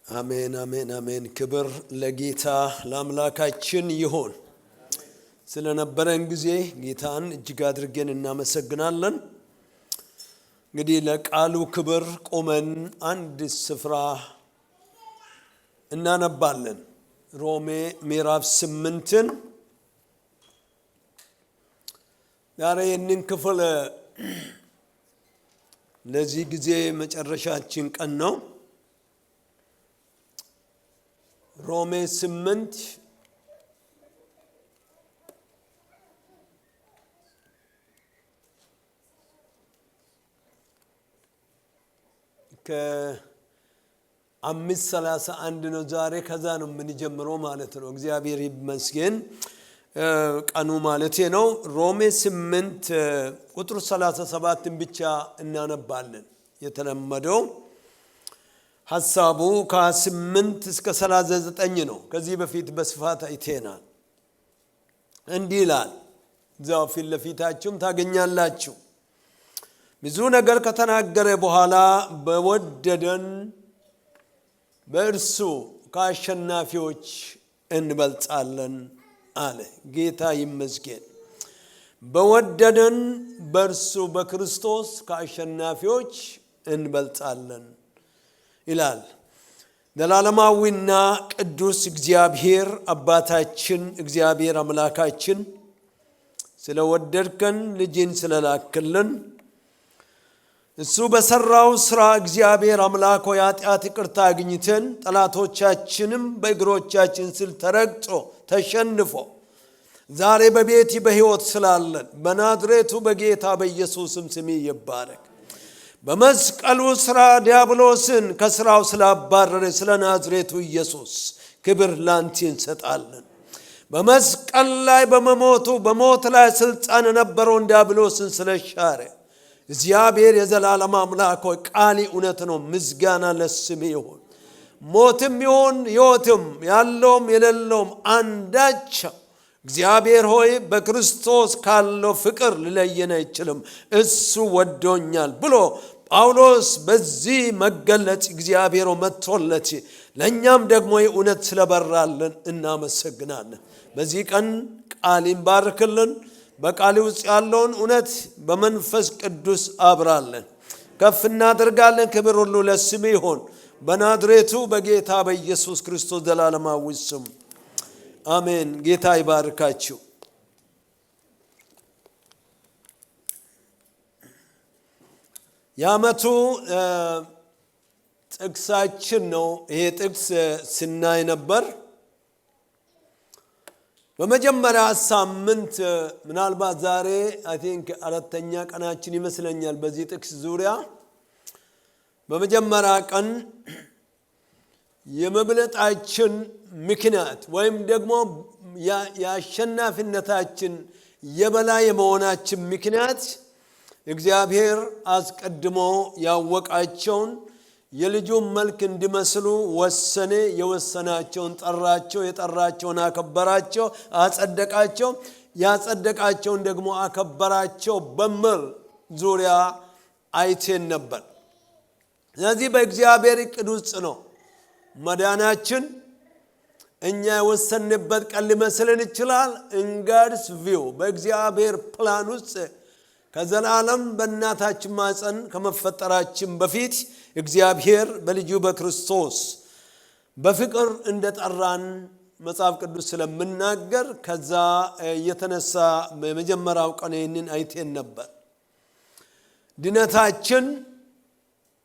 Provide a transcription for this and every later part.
አሜን አሜን አሜን። ክብር ለጌታ ለአምላካችን ይሁን። ስለነበረን ጊዜ ጌታን እጅግ አድርገን እናመሰግናለን። እንግዲህ ለቃሉ ክብር ቆመን አንድ ስፍራ እናነባለን። ሮሜ ምዕራፍ 8 ዛሬ ይህንን ክፍል ለዚህ ጊዜ መጨረሻችን ቀን ነው። ሮሜ 8 ከ5:31 ነው ዛሬ። ከዛ ነው የምንጀምረው ማለት ነው። እግዚአብሔር ይመስገን ቀኑ ማለቴ ነው። ሮሜ 8 ቁጥር 37 ብቻ እናነባለን። የተለመደው ሐሳቡ ከ8 እስከ 39 ነው። ከዚህ በፊት በስፋት አይተናል። እንዲህ ይላል፣ እዛው ፊት ለፊታችሁም ታገኛላችሁ። ብዙ ነገር ከተናገረ በኋላ በወደደን በእርሱ ከአሸናፊዎች እንበልጣለን አለ። ጌታ ይመስገን። በወደደን በእርሱ በክርስቶስ ከአሸናፊዎች እንበልጣለን ይላል። ዘላለማዊና ቅዱስ እግዚአብሔር አባታችን እግዚአብሔር አምላካችን ስለወደድከን ልጅን ስለላክልን እሱ በሰራው ስራ እግዚአብሔር አምላክ ሆይ ኃጢአት ይቅርታ አግኝተን ጠላቶቻችንም በእግሮቻችን ስር ተረግጦ ተሸንፎ ዛሬ በቤት በሕይወት ስላለን በናዝሬቱ በጌታ በኢየሱስም ስም ይባረክ። በመስቀሉ ስራ ዲያብሎስን ከስራው ስላባረረ ስለ ናዝሬቱ ኢየሱስ ክብር ላንተ እንሰጣለን። በመስቀል ላይ በመሞቱ በሞት ላይ ስልጣን የነበረውን ዲያብሎስን ስለሻረ እግዚአብሔር የዘላለም አምላክ ሆይ ቃል እውነት ነው። ምስጋና ለስም ይሁን። ሞትም ይሁን ሕይወትም ያለውም የሌለውም አንዳች እግዚአብሔር ሆይ በክርስቶስ ካለው ፍቅር ሊለየን አይችልም። እሱ ወዶኛል ብሎ ጳውሎስ በዚህ መገለጽ እግዚአብሔር መጥቶለት ለእኛም ደግሞ የእውነት ስለበራልን እናመሰግናለን። በዚህ ቀን ቃል ይባርክልን። በቃል ውስጥ ያለውን እውነት በመንፈስ ቅዱስ አብራለን። ከፍ እናደርጋለን። ክብር ሁሉ ለስም ይሁን በናዝሬቱ በጌታ በኢየሱስ ክርስቶስ ዘላለማዊ ስም አሜን። ጌታ ይባርካችሁ። የዓመቱ ጥቅሳችን ነው። ይሄ ጥቅስ ስናይ ነበር በመጀመሪያ ሳምንት። ምናልባት ዛሬ አይ ቲንክ አራተኛ ቀናችን ይመስለኛል በዚህ ጥቅስ ዙሪያ። በመጀመሪያ ቀን የመብለጣችን ምክንያት ወይም ደግሞ የአሸናፊነታችን የበላይ የመሆናችን ምክንያት እግዚአብሔር አስቀድሞ ያወቃቸውን የልጁን መልክ እንዲመስሉ ወሰነ። የወሰናቸውን ጠራቸው፣ የጠራቸውን አከበራቸው፣ አጸደቃቸው፣ ያጸደቃቸውን ደግሞ አከበራቸው በሚል ዙሪያ አይተን ነበር። ስለዚህ በእግዚአብሔር ዕቅድ ውስጥ ነው መዳናችን። እኛ የወሰንበት ቀን ሊመስለን ይችላል። ኢንጋድስ ቪው በእግዚአብሔር ፕላን ውስጥ ከዘላለም በእናታችን ማፀን ከመፈጠራችን በፊት እግዚአብሔር በልጁ በክርስቶስ በፍቅር እንደጠራን መጽሐፍ ቅዱስ ስለምናገር ከዛ የተነሳ በመጀመሪያው ቀን ይህንን አይተን ነበር። ድነታችን፣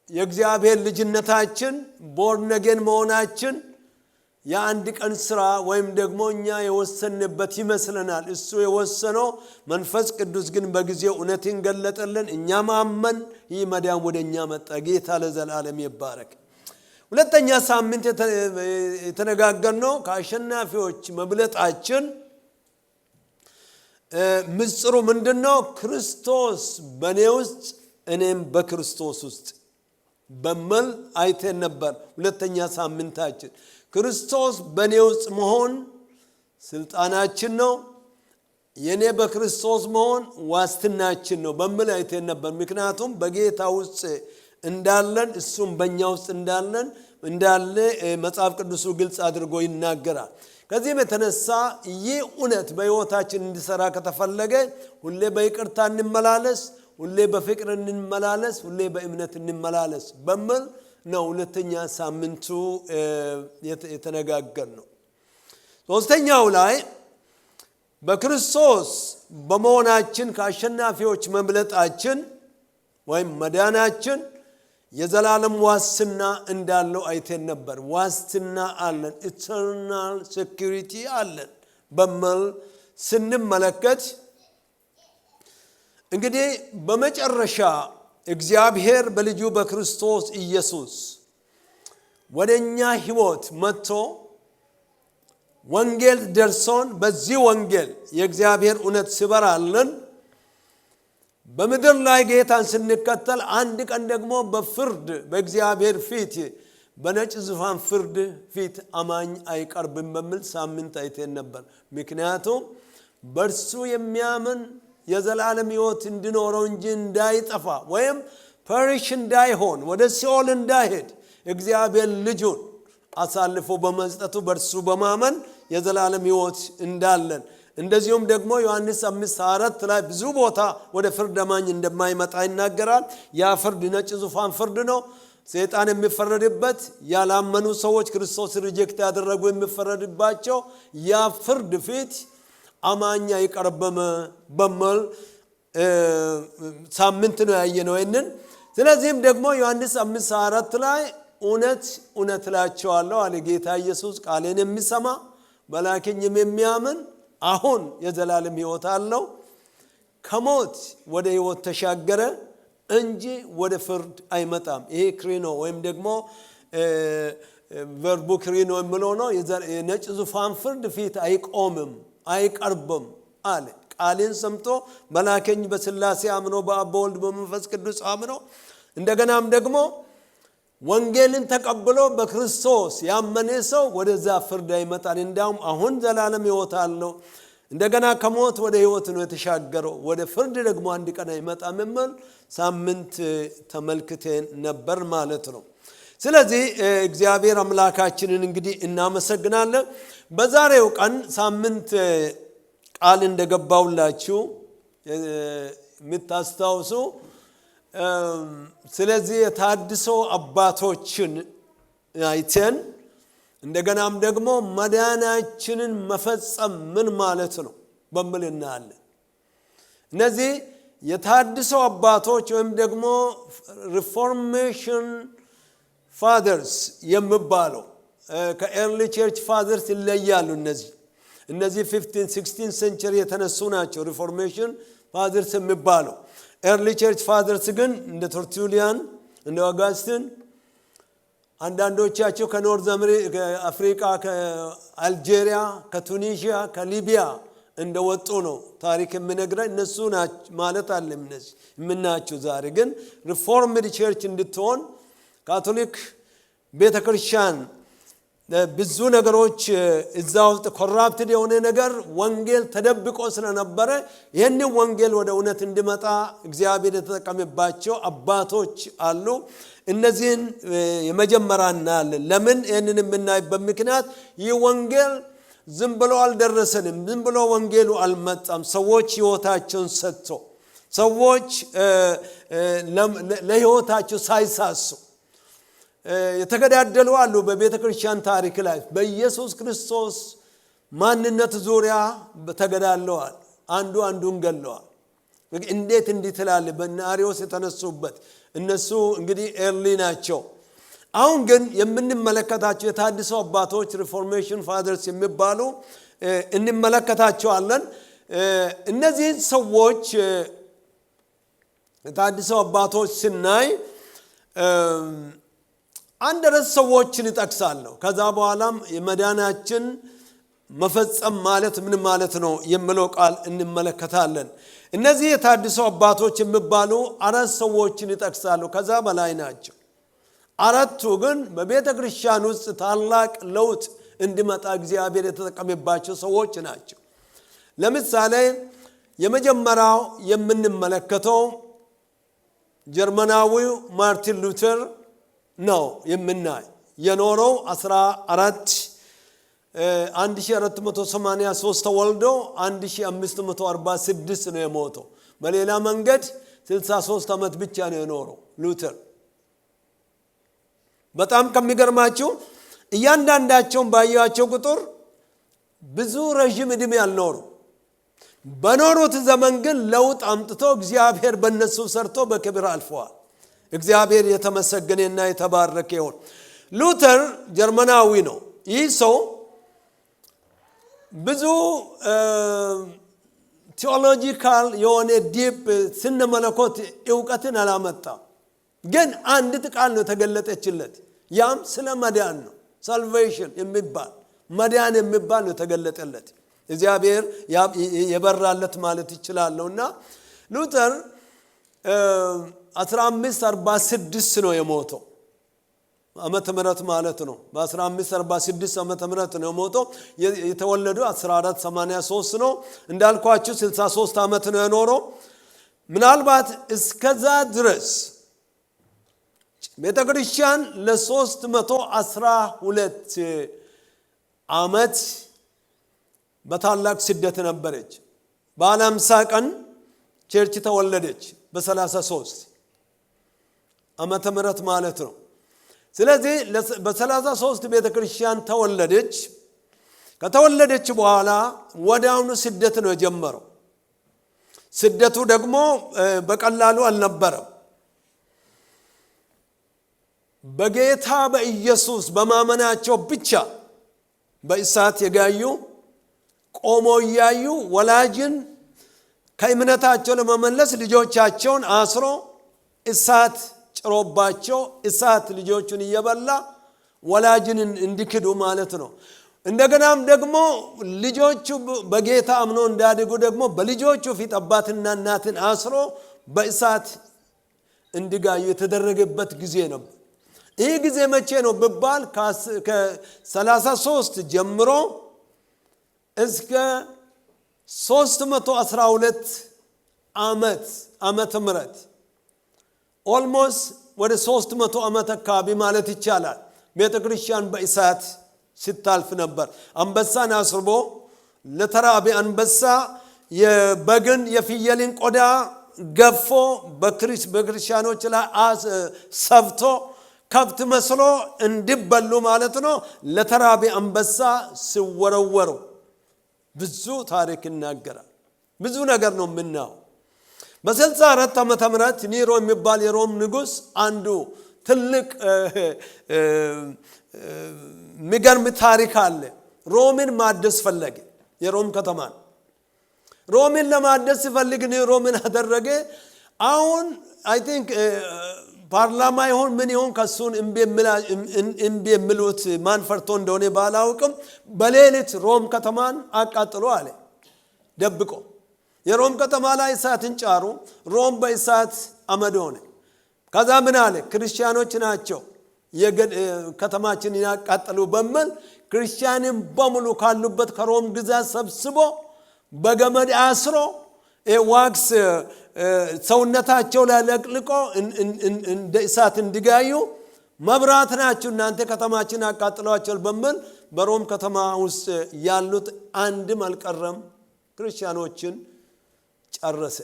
የእግዚአብሔር ልጅነታችን፣ ቦርን አጌን መሆናችን የአንድ ቀን ስራ ወይም ደግሞ እኛ የወሰንበት ይመስለናል። እሱ የወሰነው መንፈስ ቅዱስ ግን በጊዜው እውነትን ገለጠልን። እኛ ማመን ይህ መዳን ወደኛ መጣ። ጌታ ለዘላለም ይባረክ። ሁለተኛ ሳምንት የተነጋገርነው ከአሸናፊዎች መብለጣችን ምስጢሩ ምንድነው? ክርስቶስ በኔ ውስጥ እኔም በክርስቶስ ውስጥ በመል አይተን ነበር። ሁለተኛ ሳምንታችን ክርስቶስ በኔ ውስጥ መሆን ስልጣናችን ነው። የኔ በክርስቶስ መሆን ዋስትናችን ነው በሚል አይተን ነበር። ምክንያቱም በጌታ ውስጥ እንዳለን እሱም በእኛ ውስጥ እንዳለ መጽሐፍ ቅዱሱ ግልጽ አድርጎ ይናገራል። ከዚህም የተነሳ ይህ እውነት በሕይወታችን እንዲሰራ ከተፈለገ ሁሌ በይቅርታ እንመላለስ፣ ሁሌ በፍቅር እንመላለስ፣ ሁሌ በእምነት እንመላለስ በሚል ነው ሁለተኛ ሳምንቱ የተነጋገርነው። ሶስተኛው ላይ በክርስቶስ በመሆናችን ከአሸናፊዎች መብለጣችን ወይም መዳናችን የዘላለም ዋስትና እንዳለው አይተን ነበር። ዋስትና አለን፣ ኢተርናል ሴኩሪቲ አለን በሚል ስንመለከት እንግዲህ በመጨረሻ እግዚአብሔር በልጁ በክርስቶስ ኢየሱስ ወደኛ ሕይወት መጥቶ ወንጌል ደርሶን በዚህ ወንጌል የእግዚአብሔር እውነት ሲበራልን በምድር ላይ ጌታን ስንከተል አንድ ቀን ደግሞ በፍርድ በእግዚአብሔር ፊት በነጭ ዙፋን ፍርድ ፊት አማኝ አይቀርብም በሚል ሳምንት አይተን ነበር። ምክንያቱም በእርሱ የሚያምን የዘላለም ሕይወት እንዲኖረው እንጂ እንዳይጠፋ ወይም ፐሪሽ እንዳይሆን ወደ ሲኦል እንዳይሄድ እግዚአብሔር ልጁን አሳልፎ በመስጠቱ በእርሱ በማመን የዘላለም ሕይወት እንዳለን እንደዚሁም ደግሞ ዮሐንስ 5:4 ላይ ብዙ ቦታ ወደ ፍርድ አማኝ እንደማይመጣ ይናገራል። ያ ፍርድ ነጭ ዙፋን ፍርድ ነው። ሰይጣን የሚፈረድበት፣ ያላመኑ ሰዎች ክርስቶስ ሪጀክት ያደረጉ የሚፈረድባቸው ያ ፍርድ ፊት አማኝ አይቀርብም በሚል ሳምንት ነው ያየነው ይሄንን። ስለዚህም ደግሞ ዮሐንስ 5:4 ላይ እውነት እውነት እላችኋለሁ አለ ጌታ ኢየሱስ፣ ቃሌን የሚሰማ በላከኝም የሚያምን አሁን የዘላለም ሕይወት አለው፣ ከሞት ወደ ሕይወት ተሻገረ እንጂ ወደ ፍርድ አይመጣም። ይሄ ክሪኖ ወይም ደግሞ ቨርቡ ክሪኖ የሚለው ነው። የነጭ ዙፋን ፍርድ ፊት አይቆምም አይቀርብም አለ። ቃሌን ሰምቶ በላከኝ በሥላሴ አምኖ በአብ በወልድ በመንፈስ ቅዱስ አምኖ እንደገናም ደግሞ ወንጌልን ተቀብሎ በክርስቶስ ያመነ ሰው ወደዛ ፍርድ አይመጣል። እንዳውም አሁን ዘላለም ሕይወት አለው። እንደገና ከሞት ወደ ሕይወት ነው የተሻገረው። ወደ ፍርድ ደግሞ አንድ ቀን አይመጣም የሚል ሳምንት ተመልክተን ነበር ማለት ነው። ስለዚህ እግዚአብሔር አምላካችንን እንግዲህ እናመሰግናለን። በዛሬው ቀን ሳምንት ቃል እንደገባውላችሁ የምታስታውሱ ስለዚህ የታድሶ አባቶችን አይተን እንደገናም ደግሞ መዳናችንን መፈጸም ምን ማለት ነው በሚል እናያለን። እነዚህ የታድሶ አባቶች ወይም ደግሞ ሪፎርሜሽን ፋዘርስ የሚባለው ከኤርሊ ቸርች ፋዘርስ ይለያሉ። እነዚህ 15 16 ሴንቸሪ የተነሱ ናቸው ሪፎርሜሽን ፋዘርስ የሚባለው። ኤርሊ ቸርች ፋዘርስ ግን እንደ ተርቱሊያን እንደ አጋስቲን አንዳንዶቻቸው ከኖርዝ አፍሪካ ከአልጄሪያ ከቱኒዚያ ከሊቢያ እንደወጡ ነው ታሪክ የሚነግረን። እነሱ ማለት አለ እነዚህ የምናያቸው ዛሬ ግን ሪፎርምድ ቸርች እንድትሆን ካቶሊክ ቤተክርስቲያን ብዙ ነገሮች እዛ ውስጥ ኮራፕትድ የሆነ ነገር ወንጌል ተደብቆ ስለነበረ ይህንን ወንጌል ወደ እውነት እንዲመጣ እግዚአብሔር የተጠቀመባቸው አባቶች አሉ። እነዚህን የመጀመሪያ እናያለን። ለምን ይህንን የምናይበት ምክንያት ይህ ወንጌል ዝም ብሎ አልደረሰንም። ዝም ብሎ ወንጌሉ አልመጣም። ሰዎች ሕይወታቸውን ሰጥቶ ሰዎች ለሕይወታቸው ሳይሳሱ የተገዳደሉ አሉ። በቤተ ክርስቲያን ታሪክ ላይ በኢየሱስ ክርስቶስ ማንነት ዙሪያ ተገዳለዋል። አንዱ አንዱን ገለዋል። እንዴት እንዲህ ትላለህ? በአርዮስ የተነሱበት እነሱ እንግዲህ ኤርሊ ናቸው። አሁን ግን የምንመለከታቸው የታድሶ አባቶች ሪፎርሜሽን ፋዘርስ የሚባሉ እንመለከታቸዋለን። እነዚህ ሰዎች የታድሶ አባቶች ስናይ አንድ ርዕስ ሰዎችን ይጠቅሳለሁ። ከዛ በኋላም የመዳናችን መፈጸም ማለት ምን ማለት ነው የሚለው ቃል እንመለከታለን። እነዚህ የታድሶ አባቶች የሚባሉ አራት ሰዎችን ይጠቅሳሉ። ከዛ በላይ ናቸው። አራቱ ግን በቤተ ክርስቲያን ውስጥ ታላቅ ለውጥ እንዲመጣ እግዚአብሔር የተጠቀመባቸው ሰዎች ናቸው። ለምሳሌ የመጀመሪያው የምንመለከተው ጀርመናዊው ማርቲን ሉተር ነው የምናይ የኖረው 1483 ተወልዶ 1546 ነው የሞተው በሌላ መንገድ 63 ዓመት ብቻ ነው የኖረው ሉተር በጣም ከሚገርማችሁ እያንዳንዳቸው ባያቸው ቁጥር ብዙ ረጅም ዕድሜ ያልኖሩ በኖሩት ዘመን ግን ለውጥ አምጥቶ እግዚአብሔር በእነሱ ሰርቶ በክብር አልፈዋል እግዚአብሔር የተመሰገነና የተባረከ ይሁን ሉተር ጀርመናዊ ነው ይህ ሰው ብዙ ቴዎሎጂካል የሆነ ዲፕ ስነመለኮት ዕውቀትን አላመጣም ግን አንድ ቃል ነው ተገለጠችለት ያም ስለ መዳን ነው ሳልቬሽን የሚባል መዳን የሚባል ነው ተገለጠለት እግዚአብሔር የበራለት ማለት ይችላልውና ሉተር 1546 ነው የሞተው ዓመተ ምህረት ማለት ነው በ1546 ዓመተ ምህረት ነው የሞተው የተወለደው 1483 ነው እንዳልኳችሁ 63 ዓመት ነው የኖረው ምናልባት እስከዛ ድረስ ቤተክርስቲያን ለ312 ዓመት በታላቅ ስደት ነበረች ባለ 50 ቀን ቸርች ተወለደች በ33 ዓመተ ምህረት ማለት ነው ስለዚህ በ33 ቤተክርስቲያን ተወለደች ከተወለደች በኋላ ወዲያውኑ ስደት ነው የጀመረው ስደቱ ደግሞ በቀላሉ አልነበረም በጌታ በኢየሱስ በማመናቸው ብቻ በእሳት የጋዩ ቆሞ ያዩ ወላጅን ከእምነታቸው ለመመለስ ልጆቻቸውን አስሮ እሳት ጭሮባቸው እሳት ልጆቹን እየበላ ወላጅን እንዲክዱ ማለት ነው እንደገናም ደግሞ ልጆቹ በጌታ አምኖ እንዳድጉ ደግሞ በልጆቹ ፊት አባትና እናትን አስሮ በእሳት እንዲጋዩ የተደረገበት ጊዜ ነው ይህ ጊዜ መቼ ነው በባል ከ33 ጀምሮ እስከ 312 ዓመተ ምህረት ኦልሞስት ወደ 300 ዓመት አካባቢ ማለት ይቻላል ቤተክርስቲያን በእሳት ሲታልፍ ነበር አንበሳን አስርቦ ለተራቢ አንበሳ የበግን የፍየልን ቆዳ ገፎ በክርስቲያኖች ላይ ሰፍቶ ከብት መስሎ እንዲበሉ ማለት ነው ለተራቢ አንበሳ ሲወረወሩ ብዙ ታሪክ ይናገራል ብዙ ነገር ነው ምናው በ64 ዓመተ ምህረት ኒሮ የሚባል የሮም ንጉስ አንዱ ትልቅ ሚገርም ታሪክ አለ ሮምን ማደስ ፈለገ የሮም ከተማን ሮምን ለማደስ ሲፈልግ ሮምን አደረገ አሁን አይ ቲንክ ፓርላማ ይሁን ምን ይሁን ከሱን እምቢ የሚሉት ማን ፈርቶ እንደሆነ ባላውቅም በሌሊት ሮም ከተማን አቃጥሎ አለ ደብቆ የሮም ከተማ ላይ እሳትን ጫሩ ሮም በእሳት አመድ ሆነ ከዛ ምን አለ ክርስቲያኖች ናቸው ከተማችን ያቃጠሉ በመል ክርስቲያንን በሙሉ ካሉበት ከሮም ግዛት ሰብስቦ በገመድ አስሮ ዋክስ ሰውነታቸው ላይ ለቅልቆ እንደ እሳት እንዲጋዩ መብራት ናቸው እናንተ ከተማችን አቃጥሏቸዋል በመል በሮም ከተማ ውስጥ ያሉት አንድም አልቀረም ክርስቲያኖችን ጨረሰ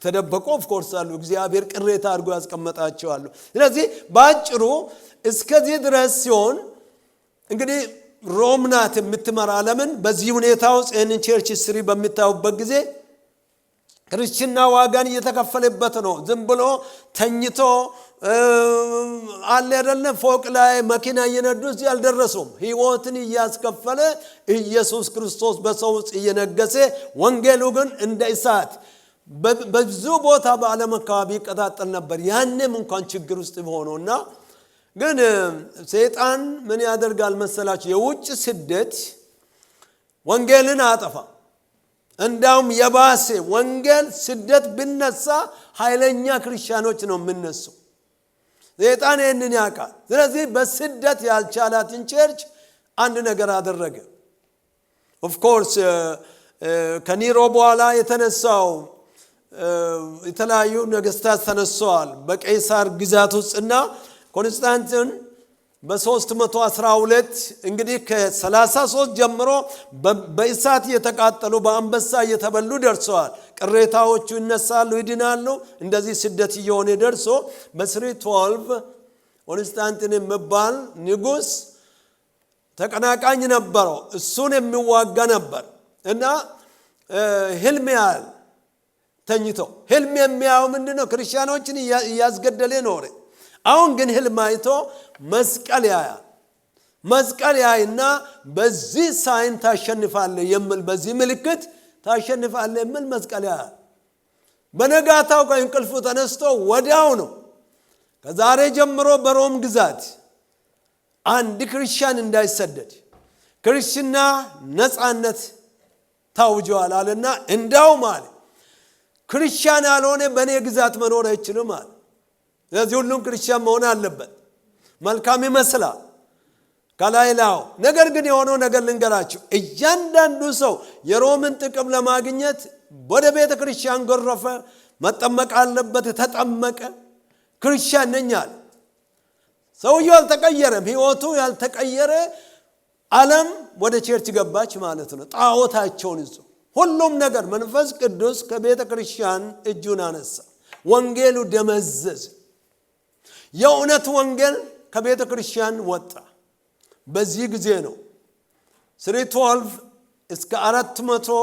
ተደበቁ ኦፍ ኮርስ አሉ እግዚአብሔር ቅሬታ አድርጎ ያስቀመጣቸው አሉ ስለዚህ ባጭሩ እስከዚህ ድረስ ሲሆን እንግዲህ ሮም ናት የምትመራ ዓለምን በዚህ ሁኔታው ጸንን ቸርች ሂስትሪ በሚታዩበት ጊዜ ክርስቲያና ዋጋን እየተከፈለበት ነው ዝም ብሎ ተኝቶ አለ አይደለ ፎቅ ላይ መኪና እየነዱስ ያልደረሱም ህይወትን ያስከፈለ ኢየሱስ ክርስቶስ በሰው ውስጥ እየነገሰ ወንጌሉ ግን እንደ እሳት በብዙ ቦታ በዓለም አካባቢ ይቀጣጠል ነበር ያንንም እንኳን ችግር ውስጥ ሆኖና ግን ሰይጣን ምን ያደርጋል መሰላችሁ የውጭ ስደት ወንጌልን አጠፋ እንዳውም የባሰ ወንጌል ስደት ብነሳ ኃይለኛ ክርስቲያኖች ነው የምነሱ ሰይጣን ይህንን ያውቃል ስለዚህ በስደት ያልቻላትን ቸርች አንድ ነገር አደረገ ኦፍ ኮርስ ከኒሮ በኋላ የተነሳው የተለያዩ ነገስታት ተነስተዋል በቄሳር ግዛት ውስጥና ኮንስታንቲን በ312 እንግዲህ ከ33 ጀምሮ በእሳት የተቃጠሉ በአንበሳ እየተበሉ ደርሰዋል። ቅሬታዎቹ ይነሳሉ ይድናሉ። እንደዚህ ስደት እየሆነ ደርሶ በ312 ኮንስታንቲን የሚባል ንጉስ ተቀናቃኝ ነበረው። እሱን የሚዋጋ ነበር እና ህልም ያያል ተኝቶ። ህልም የሚያየው ምንድነው? ክርስቲያኖችን እያስገደለ ኖረ። አሁን ግን ህልም አይቶ መስቀል ያያል። መስቀል ያይና በዚህ ሳይን ታሸንፋለህ የሚል በዚህ ምልክት ታሸንፋለህ የሚል መስቀል ያያል። በነጋታው ከእንቅልፉ ተነስቶ ወዲያው ነው ከዛሬ ጀምሮ በሮም ግዛት አንድ ክርስቲያን እንዳይሰደድ ክርስትና ነፃነት ታውጇል አለና እንዳውም አለ ክርስቲያን ያልሆነ በእኔ ግዛት መኖር አይችልም አለ። ስለዚህ ሁሉም ክርስቲያን መሆን አለበት። መልካም ይመስላል ከላይላው። ነገር ግን የሆነው ነገር ልንገራችሁ። እያንዳንዱ ሰው የሮምን ጥቅም ለማግኘት ወደ ቤተ ክርስቲያን ጎረፈ። መጠመቅ አለበት። ተጠመቀ። ክርስቲያን ነኝ አለ። ሰውየው አልተቀየረም። ህይወቱ ያልተቀየረ ዓለም ወደ ቸርች ገባች ማለት ነው። ጣዖታቸውን ይዞ ሁሉም ነገር መንፈስ ቅዱስ ከቤተ ክርስቲያን እጁን አነሳ። ወንጌሉ ደመዘዘ። የእውነት ወንጌል ከቤተ ክርስቲያን ወጣ። በዚህ ጊዜ ነው 312 እስከ 400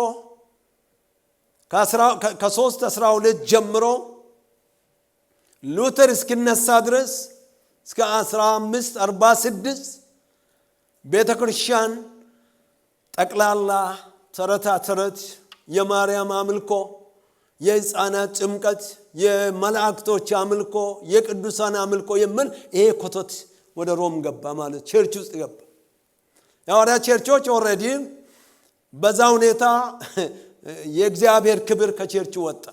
ከ312 ጀምሮ ሉተር እስኪነሳ ድረስ እስከ 1546 ቤተ ክርስቲያን ጠቅላላ ተረታ ተረት የማርያም አምልኮ የሕፃናት ጥምቀት የመላእክቶች አምልኮ የቅዱሳን አምልኮ የሚል ይሄ ኮቶት ወደ ሮም ገባ ማለት ቸርች ውስጥ ገባ። የሐዋርያት ቸርቾች ኦሬዲ በዛ ሁኔታ የእግዚአብሔር ክብር ከቸርቹ ወጣ።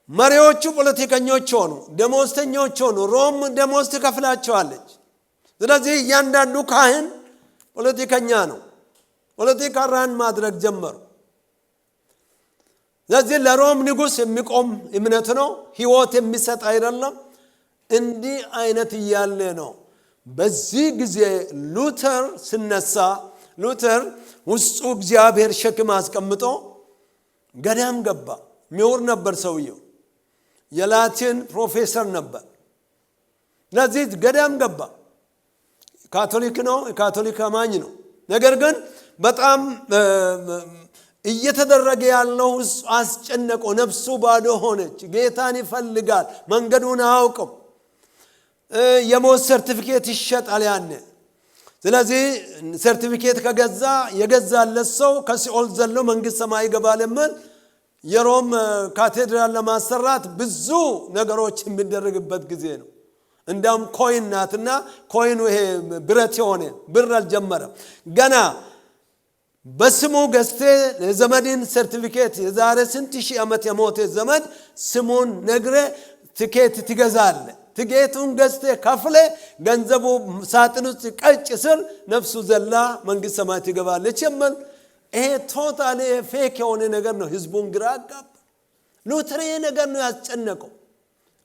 መሪዎቹ ፖለቲከኞች ሆኑ፣ ደሞዝተኞች ሆኑ። ሮም ደሞዝ ትከፍላቸዋለች። ስለዚህ እያንዳንዱ ካህን ፖለቲከኛ ነው። ፖለቲካ ራን ማድረግ ጀመሩ። ስለዚህ ለሮም ንጉስ የሚቆም እምነት ነው። ህይወት የሚሰጥ አይደለም። እንዲህ አይነት እያለ ነው በዚህ ጊዜ ሉተር ሲነሳ ሉተር ውስጡ እግዚአብሔር ሸክም አስቀምጦ ገዳም ገባ። ምሁር ነበር ሰውየው። የላቲን ፕሮፌሰር ነበር። ስለዚህ ገዳም ገባ። ካቶሊክ ነው፣ ካቶሊክ አማኝ ነው። ነገር ግን በጣም እየተደረገ ያለው አስጨነቀው። ነፍሱ ባዶ ሆነች። ጌታን ይፈልጋል፣ መንገዱን አያውቅም። የሞት ሰርቲፊኬት ይሸጣል ያኔ። ስለዚህ ሰርቲፊኬት ከገዛ የገዛለት ሰው ከሲኦል ዘሎ መንግስት ሰማይ ይገባል የሚል የሮም ካቴድራል ለማሰራት ብዙ ነገሮች የሚደረግበት ጊዜ ነው። እንዳም ኮይን ናትና ኮይኑ ይሄ ብረት የሆነ ብር አልጀመረም ገና። በስሙ ገዝቴ ለዘመድን ሰርቲፊኬት የዛሬ ስንት ሺህ ዓመት የሞተ ዘመድ ስሙን ነግረ ትኬት ትገዛለ። ትኬቱን ገዝቴ ከፍለ ገንዘቡ ሳጥን ውስጥ ቀጭ ስር ነፍሱ ዘላ መንግስት ሰማይ ትገባለች የሚል ይሄ ቶታሊ ፌክ የሆነ ነገር ነው። ህዝቡን ግራ አጋባ። ሉተር ነገር ነው ያስጨነቀው።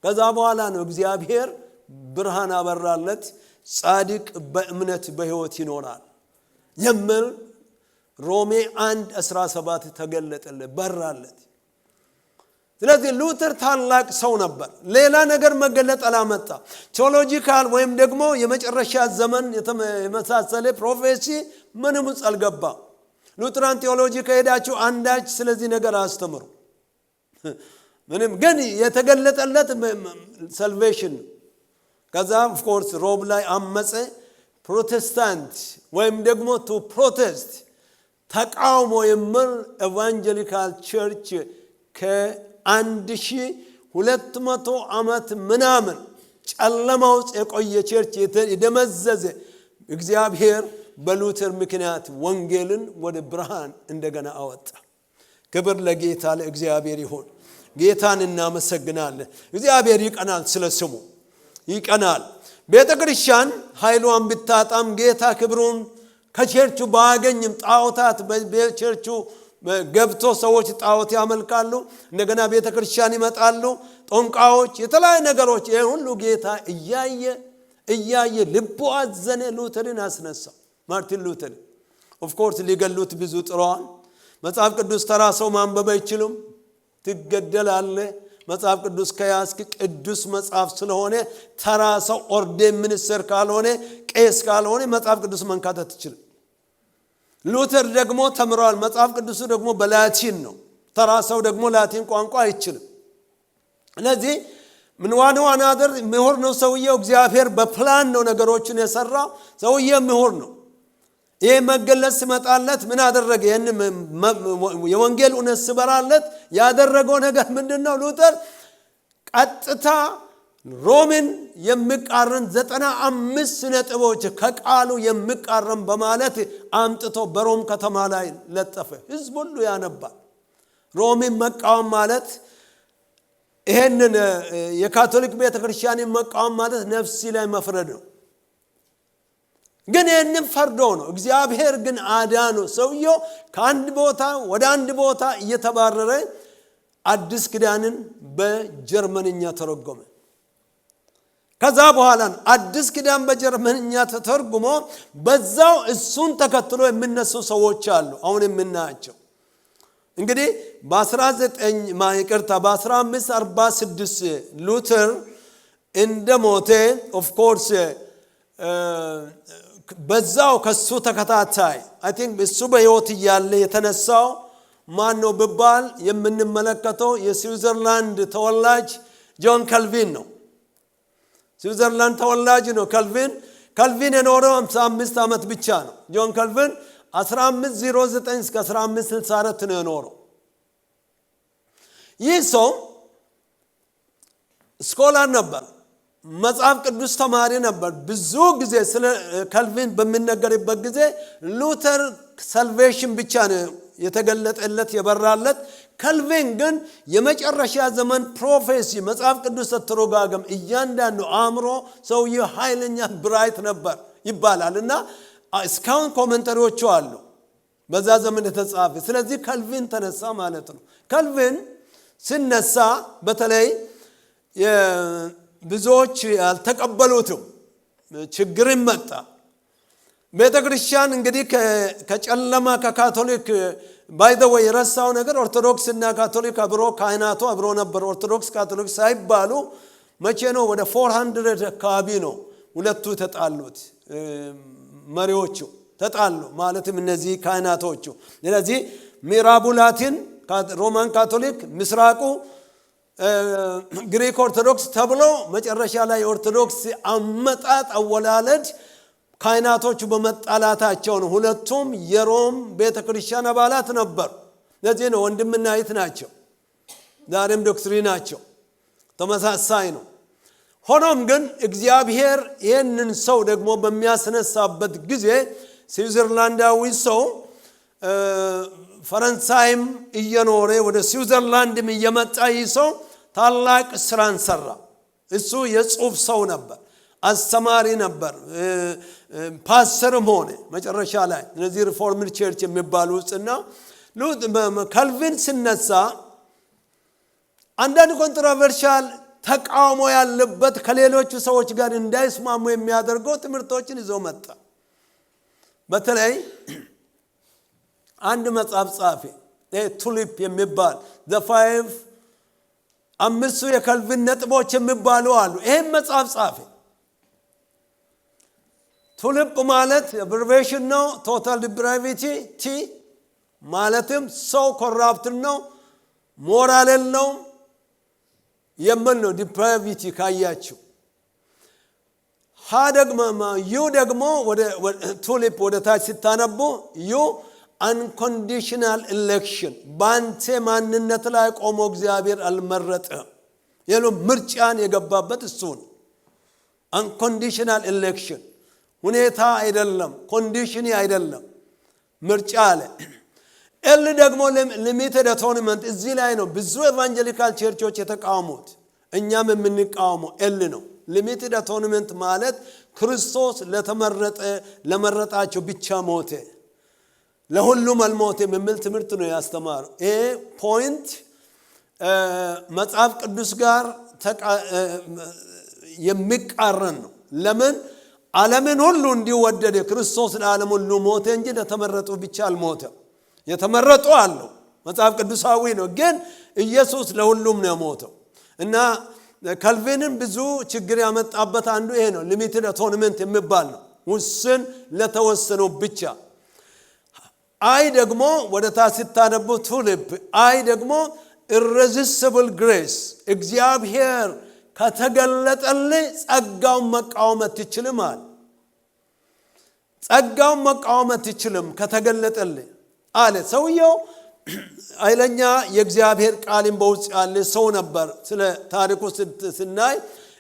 ከዛ በኋላ ነው እግዚአብሔር ብርሃን አበራለት። ጻድቅ በእምነት በህይወት ይኖራል የሚል ሮሜ 1:17 ተገለጠለት፣ በራለት። ስለዚህ ሉተር ታላቅ ሰው ነበር። ሌላ ነገር መገለጥ አላመጣ። ቴዎሎጂካል ወይም ደግሞ የመጨረሻ ዘመን የመሳሰለ ፕሮፌሲ ምንም ውስጥ አልገባ። ሉተራን ቴዎሎጂ ከሄዳችሁ አንዳች ስለዚህ ነገር አስተምሩ። ምንም ግን የተገለጠለት ሳልቬሽን። ከዛ ኦፍ ኮርስ ሮም ላይ አመፀ። ፕሮቴስታንት ወይም ደግሞ ቱ ፕሮቴስት ተቃውሞ የሚል ኤቫንጀሊካል ቸርች ከ1200 ዓመት ምናምን ጨለማ ውስጥ የቆየ ቸርች የደመዘዘ እግዚአብሔር በሉተር ምክንያት ወንጌልን ወደ ብርሃን እንደገና አወጣ። ክብር ለጌታ ለእግዚአብሔር ይሁን። ጌታን እናመሰግናለን። እግዚአብሔር ይቀናል፣ ስለ ስሙ ይቀናል። ቤተ ክርስቲያን ኃይሏን ብታጣም ጌታ ክብሩን ከቸርቹ ባገኝም ጣዖታት በቸርቹ ገብቶ ሰዎች ጣዖት ያመልካሉ እንደገና ቤተክርስቲያን ይመጣሉ ጦንቃዎች የተለያዩ ነገሮች ይሄ ሁሉ ጌታ እያየ ልቡ አዘነ ሉተርን አስነሳ ማርቲን ሉተር ኦፍ ኮርስ ሊገሉት ብዙ ጥሯል መጽሐፍ ቅዱስ ተራ ሰው ማንበብ አይችልም ትገደላለ መጽሐፍ ቅዱስ ከያስክ ቅዱስ መጽሐፍ ስለሆነ ተራ ሰው ኦርዴን ሚኒስተር ካልሆነ ቄስ ካልሆነ መጽሐፍ ቅዱስ መንካት አትችልም ሉተር ደግሞ ተምሯል መጽሐፍ ቅዱስ ደግሞ በላቲን ነው ተራ ሰው ደግሞ ላቲን ቋንቋ አይችልም ስለዚህ ምን ዋና አደር ምሁር ነው ሰውየው እግዚአብሔር በፕላን ነው ነገሮችን የሰራው ሰውየው ምሁር ነው ይሄ መገለጽ ሲመጣለት ምን አደረገ ይሄን የወንጌል እውነት ሲበራለት ያደረገው ነገር ምንድነው ሉተር ቀጥታ ሮምን የሚቃረን 95 ነጥቦች ከቃሉ የሚቃረን በማለት አምጥቶ በሮም ከተማ ላይ ለጠፈ ህዝብ ሁሉ ያነባል ሮምን መቃወም ማለት ይሄንን የካቶሊክ ቤተክርስቲያንን መቃወም ማለት ነፍስ ላይ መፍረድ ነው ግን ይሄንን ፈርዶ ነው እግዚአብሔር ግን አዳኑ ሰውየው ከአንድ ቦታ ወደ አንድ ቦታ እየተባረረ አዲስ ኪዳንን በጀርመንኛ ተረጎመ ከዛ በኋላ አዲስ ኪዳን በጀርመንኛ ተተርጉሞ በዛው እሱን ተከትሎ የሚነሱ ሰዎች አሉ አሁን የምናያቸው እንግዲህ በ1546 ሉተር እንደሞተ ኦፍ ኮርስ በዛው ከሱ ተከታታይ አይ ቲንክ እሱ በህይወት ያለ የተነሳው ማን ነው በባል የምንመለከተው የስዊዘርላንድ ተወላጅ ጆን ካልቪን ነው ስዊዘርላንድ ተወላጅ ነው ካልቪን የኖረው 55 አመት ብቻ ነው ጆን ካልቪን 1509 እስከ 1564 ነው የኖረው ይህ ሰው ስኮላር ነበር መጽሐፍ ቅዱስ ተማሪ ነበር ብዙ ጊዜ ስለ ካልቪን በሚነገርበት ጊዜ ሉተር ሳልቬሽን ብቻ ነው የተገለጠለት የበራለት ካልቪን ግን የመጨረሻ ዘመን ፕሮፌሲ መጽሐፍ ቅዱስ ተተረጋገም እያንዳንዱ አእምሮ ሰውዬው ኃይለኛ ብራይት ነበር ይባላልና እስካሁን ኮሜንታሪዎች አሉ በዛ ዘመን የተጻፈ ስለዚህ ካልቪን ተነሳ ማለት ነው ካልቪን ሲነሳ በተለይ ብዙዎች ያልተቀበሉትም ችግር መጣ ቤተክርስቲያን እንግዲህ ከጨለማ ከካቶሊክ ባይ ዘ ዌይ ረሳው ነገር ኦርቶዶክስ እና ካቶሊክ አብሮ ካህናቱ አብሮ ነበር ኦርቶዶክስ ካቶሊክ ሳይባሉ መቼ ነው ወደ 400 አካባቢ ነው ሁለቱ ተጣሉት መሪዎቹ ተጣሉ ማለትም እነዚህ ካህናቶቹ ስለዚህ ምዕራቡ ላቲን ሮማን ካቶሊክ ምስራቁ ግሪክ ኦርቶዶክስ ተብሎ መጨረሻ ላይ ኦርቶዶክስ አመጣጥ አወላለድ ካህናቶቹ በመጣላታቸው ነው ሁለቱም የሮም ቤተክርስቲያን አባላት ነበር ለዚህ ነው ወንድምና እህት ናቸው ዛሬም ዶክትሪናቸው ተመሳሳይ ነው ሆኖም ግን እግዚአብሔር ይህንን ሰው ደግሞ በሚያስነሳበት ጊዜ ስዊዘርላንዳዊ ሰው ፈረንሳይም እየኖረ ወደ ስዊዘርላንድም እየመጣ ይሰው ታላቅ ስራን ሰራ እሱ የጽሁፍ ሰው ነበር አስተማሪ ነበር ፓስተርም ሆነ መጨረሻ ላይ እነዚህ ሪፎርምድ ቸርች የሚባሉትና ካልቪን ሲነሳ አንዳንድ ኮንትሮቨርሻል ተቃውሞ ያለበት ከሌሎች ሰዎች ጋር እንዳይስማሙ የሚያደርገው ትምህርቶችን ይዞ መጣ በተለይ አንድ መጽሐፍ ጻፈ ቱሊፕ የሚባል the 5 የካልቪን ነጥቦች የሚባሉ አሉ ይሄን መጽሐፍ ጻፈ ቱሊፕ ማለት abbreviation ነው total depravity T ማለትም ሰው ኮራፕት ነው ሞራል ነው የምን ነው depravity ካያችሁ ዩ ደግሞ ወደ ቱሊፕ ወደ ታች ሲታነቡ ዩ unconditional election ባንተ ማንነት ላይ ቆሞ እግዚአብሔር አልመረጠም የሎ ምርጫን የገባበት እሱ ነው unconditional election ሁኔታ አይደለም ኮንዲሽን አይደለም ምርጫ አለ ኤል ደግሞ limited atonement እዚህ ላይ ነው ብዙ ኤቫንጀሊካል ቸርቾች የተቃወሙት እኛም የምንቃወመው ኤል ነው ሊሚትድ አቶንመንት ማለት ክርስቶስ ለመረጣቸው ብቻ ሞተ፣ ለሁሉም አልሞተም የሚል ትምህርት ነው ያስተማረው። ይሄ ፖይንት መጽሐፍ ቅዱስ ጋር የሚቃረን ነው። ለምን? ዓለምን ሁሉ እንዲወደደ ክርስቶስ ለዓለም ሁሉ ሞተ እንጂ ለተመረጡ ብቻ አልሞተም። የተመረጡ አለው፣ መጽሐፍ ቅዱሳዊ ነው። ግን ኢየሱስ ለሁሉም ነው የሞተው እና ካልቪንን ብዙ ችግር ያመጣበት አንዱ ይሄ ነው። ሊሚትድ አቶንመንት የሚባል ነው፣ ውስን ለተወሰነው ብቻ። አይ ደግሞ ወደ ታች ስታነቡ ቱሊፕ አይ ደግሞ irresistible grace እግዚአብሔር ከተገለጠልህ ጸጋውን መቃወም አትችልም አለ። ጸጋውን መቃወም አትችልም ከተገለጠልህ አለ። ሰውየው ኃይለኛ የእግዚአብሔር ቃልን በውስጥ ያለ ሰው ነበር። ስለ ታሪኩ ስናይ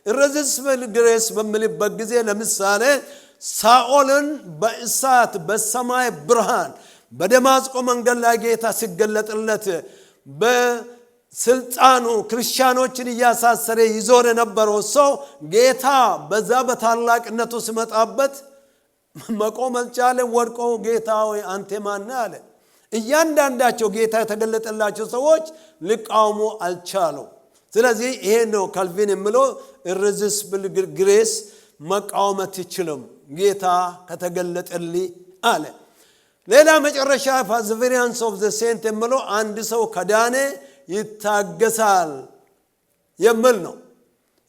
irresistible grace በሚልበት ጊዜ ለምሳሌ ሳኦልን በእሳት በሰማይ ብርሃን በደማስቆ መንገድ ላይ ጌታ ሲገለጥለት በስልጣኑ ክርስቲያኖችን እያሳሰረ ይዞር የነበረው ሰው ጌታ በዛ በታላቅነቱ ሲመጣበት መቆም አልቻለም። ወድቆ ጌታ ሆይ አንተ ማን ነህ አለ። እያንዳንዳቸው ጌታ የተገለጠላቸው ሰዎች ሊቃወሙ አልቻሉም። ስለዚህ ይሄ ነው ካልቪን የሚለው irresistible grace መቃወም አትችልም ጌታ ከተገለጠልህ አለ። ሌላ መጨረሻ perseverance of the saint የሚለው አንድ ሰው ከዳነ ይታገሳል የሚል ነው።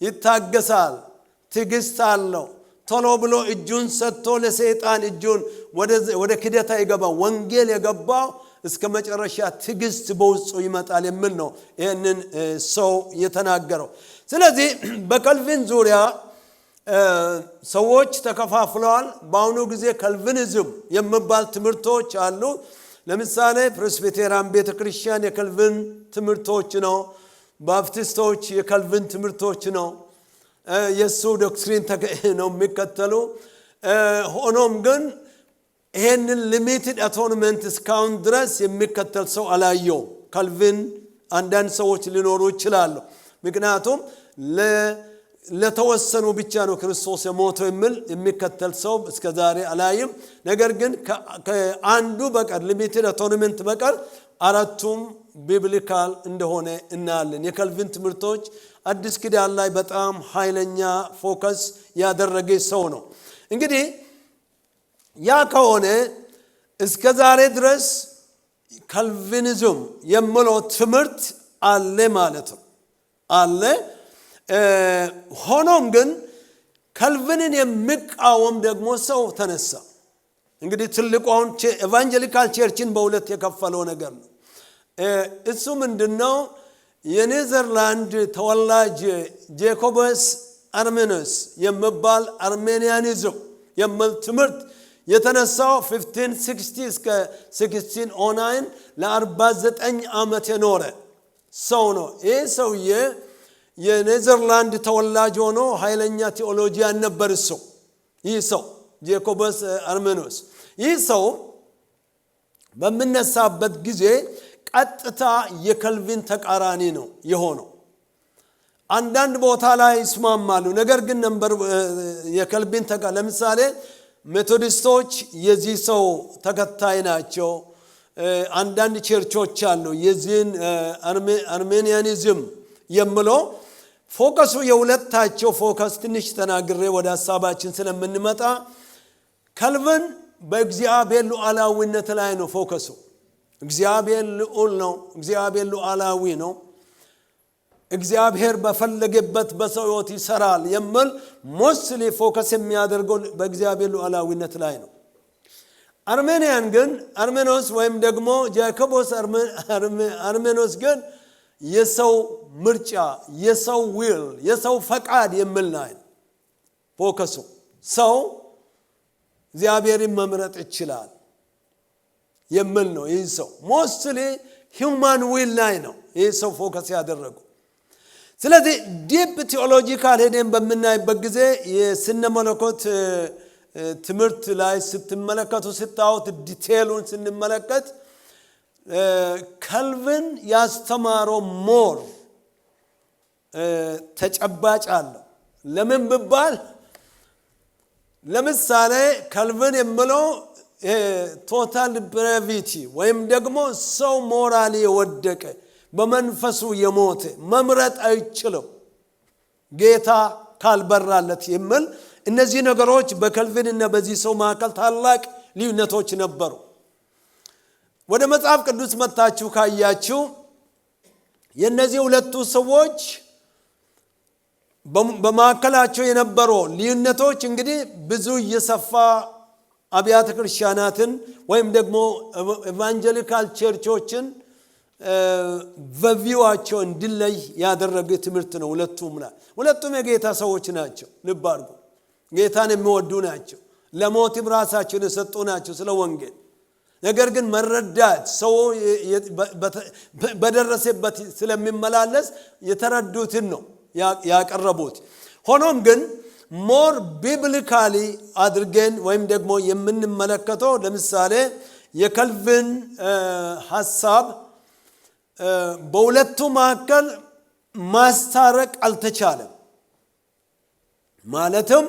ይታገሳል፣ ትዕግስት አለው። ቶሎ ብሎ እጁን ሰጥቶ ለሰይጣን እጁን ወደ ክደታ ይገባ ወንጌል የገባው እስከ መጨረሻ ትዕግስት በውስጡ ይመጣል የሚል ነው ይሄንን ሰው የተናገረው። ስለዚህ በካልቪን ዙሪያ ሰዎች ተከፋፍለዋል። በአሁኑ ጊዜ ካልቪኒዝም የሚባል ትምህርቶች አሉ። ለምሳሌ ፕሬስቢቴሪያን ቤተክርስቲያን የካልቪን ትምህርቶች ነው። ባፕቲስቶች የካልቪን ትምህርቶች ነው። የሱ ዶክትሪን ነው የሚከተሉ። ሆኖም ግን ይሄንን ሊሚትድ አቶንመንት እስካሁን ድረስ የሚከተል ሰው አላየው። ካልቪን አንዳንድ ሰዎች ሊኖሩ ይችላሉ። ምክንያቱም ለተወሰኑ ብቻ ነው ክርስቶስ የሞተው የሚከተል ሰው እስከዛሬ አላየም። ነገር ግን ከአንዱ በቀር ሊሚትድ አቶንመንት በቀር አራቱም ቢብሊካል እንደሆነ እናያለን። የካልቪን ትምህርቶች አዲስ ኪዳን ላይ በጣም ኃይለኛ ፎከስ ያደረገ ሰው ነው። እንግዲህ ያ ከሆነ እስከዛሬ ድረስ ካልቪኒዝም የሚለው ትምህርት አለ ማለት ነው አለ። ሆኖም ግን ካልቪንን የሚቃወም ደግሞ ሰው ተነሳ። እንግዲህ ትልቁን ኤቫንጀሊካል ቸርችን በሁለት የከፈለው ነገር ነው። እሱ ምንድነው? የኔዘርላንድ ተወላጅ ጄኮበስ አርሜኖስ የሚባል አርሜኒያኒዝም የሚል ትምህርት የተነሳው 1560 እስከ 1609 ለ49 ዓመት የኖረ ሰው ነው። ይህ ሰውዬ የኔዘርላንድ ተወላጅ ሆኖ ኃይለኛ ቴዎሎጂያን ነበር። ይህ ሰው ጄኮበስ አርሜኖስ ይህ ሰው በመነሳበት ጊዜ ቀጥታ የካልቪን ተቃራኒ ነው የሆነው። አንዳንድ ቦታ ላይ ይስማማሉ፣ ነገር ግን የካልቪን ለምሳሌ ሜቶዲስቶች የዚህ ሰው ተከታይ ናቸው። አንዳንድ ቸርቾች አሉ የዚህን አርሜኒያኒዝም የሚለው ፎከሱ የሁለታቸው ፎከስ ትንሽ ተናግሬ ወደ ሐሳባችን ስለምንመጣ ካልቪን በእግዚአብሔር ሉዓላዊነት ላይ ነው ፎከሱ። እግዚአብሔር ልዑል ነው፣ እግዚአብሔር ሉዓላዊ ነው፣ እግዚአብሔር በፈለገበት በሰው ሕይወት ይሰራል የሚል ሞስሊ ፎከስ የሚያደርገው በእግዚአብሔር ሉዓላዊነት ላይ ነው። አርሜኖስ ወይም ደግሞ ጃኮቦስ አርሜኖስ ግን የሰው ምርጫ፣ የሰው ዊል፣ የሰው ፈቃድ የሚል ነው ፎከሱ። ሰው እግዚአብሔርን መምረጥ ይችላል የሚል ነው። ይህ ሰው ሞስትሊ ሂውማን ዊል ላይ ነው ይህ ሰው ፎከስ ያደረገው። ስለዚህ ዲፕ ቴዎሎጂካል ሄደን በምናይበት ጊዜ የስነ መለኮት ትምህርት ላይ ስትመለከቱ ስታዩት ዲቴሉን ስንመለከት ካልቪን ያስተማረው ሞር ተጨባጭ አለው። ለምን ብባል ለምሳሌ ካልቪን የሚለው ቶታል ዲፕራቪቲ ወይም ደግሞ ሰው ሞራሊ የወደቀ በመንፈሱ የሞተ መምረጥ አይችልም ጌታ ካልበራለት የሚል እነዚህ ነገሮች በካልቪን እና በዚህ ሰው መካከል ታላቅ ልዩነቶች ነበሩ። ወደ መጽሐፍ ቅዱስ መጣችሁ ካያችሁ የነዚህ ሁለቱ ሰዎች በመካከላቸው የነበረው ልዩነቶች እንግዲህ ብዙ እየሰፋ አብያተ ክርስቲያናትን ወይም ደግሞ ኢቫንጀሊካል ቸርቾችን በቪዋቸው እንዲለይ ያደረገ ትምህርት ነው። ሁለቱም የጌታ ሰዎች ናቸው። ልብ አድርጉ፣ ጌታን የሚወዱ ናቸው። ለሞትም ራሳቸውን የሰጡ ናቸው ስለ ወንጌል። ነገር ግን መረዳት ሰው በደረሰበት ስለሚመላለስ የተረዱትን ነው ያቀረቡት። ሆኖም ግን ሞር ቢብሊካሊ አድርገን ወይም ደግሞ የምንመለከተው ለምሳሌ የካልቪን ሐሳብ በሁለቱ መካከል ማስታረቅ አልተቻለም። ማለትም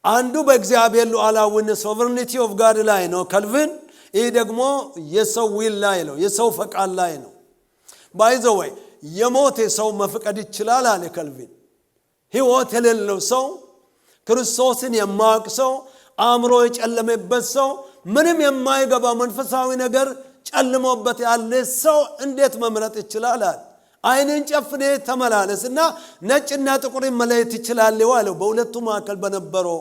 አንዱ በእግዚአብሔር ሉዓላዊነት ሶቨርኒቲ ኦፍ ጋድ ላይ ነው ካልቪን፣ ይህ ደግሞ የሰው ዊል ላይ ነው፣ የሰው ፈቃድ ላይ ነው። ባይ ዘ ወይ የሞተ ሰው መፍቀድ ይችላል አለ ካልቪን። ሕይወት የሌለው ሰው፣ ክርስቶስን የማያውቅ ሰው፣ አእምሮ የጨለመበት ሰው፣ ምንም የማይገባ መንፈሳዊ ነገር ጨልሞበት ያለ ሰው እንዴት መምረጥ ይችላል? አይንን ጨፍኔ ተመላለስና ነጭና ጥቁር መለየት ይችላል አለው። በሁለቱ መካከል በነበረው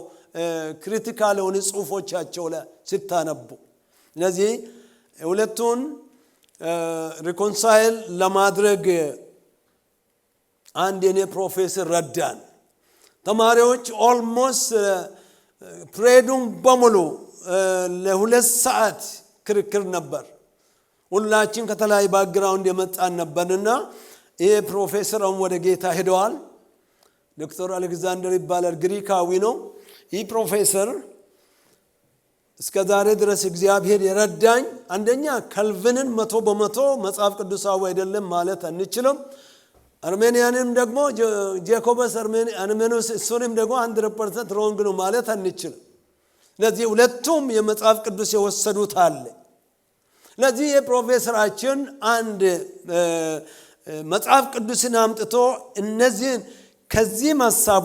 ክሪቲካል የሆኑ ጽሑፎቻቸው ላይ ሲታነቡ ስለዚህ ሁለቱን ሪኮንሳይል ለማድረግ አንድ የኔ ፕሮፌሰር ረዳን። ተማሪዎች ኦልሞስት ፕሬዱን በሙሉ ለ2 ሰዓት ክርክር ነበር። ሁላችን ከተለያየ ባክግራውንድ የመጣን ነበርና ይሄ ፕሮፌሰርም ወደ ጌታ ሄደዋል። ዶክተር አሌክዛንደር ይባላል፣ ግሪካዊ ነው። ይህ ፕሮፌሰር እስከ ዛሬ ድረስ እግዚአብሔር የረዳኝ አንደኛ ካልቪንን 100% መጽሐፍ ቅዱሳዊ አይደለም ማለት አንችልም። አርሜኒያንም ደግሞ ጃኮበስ አርሜኒያኖስ እሱንም ደግሞ 100% ሮንግ ነው ማለት አንችልም። ስለዚህ ሁለቱም የመጽሐፍ ቅዱስ የወሰዱት አለ። ስለዚህ የፕሮፌሰራችን አንድ መጽሐፍ ቅዱስን አምጥቶ እነዚህን ከዚህ መሳብ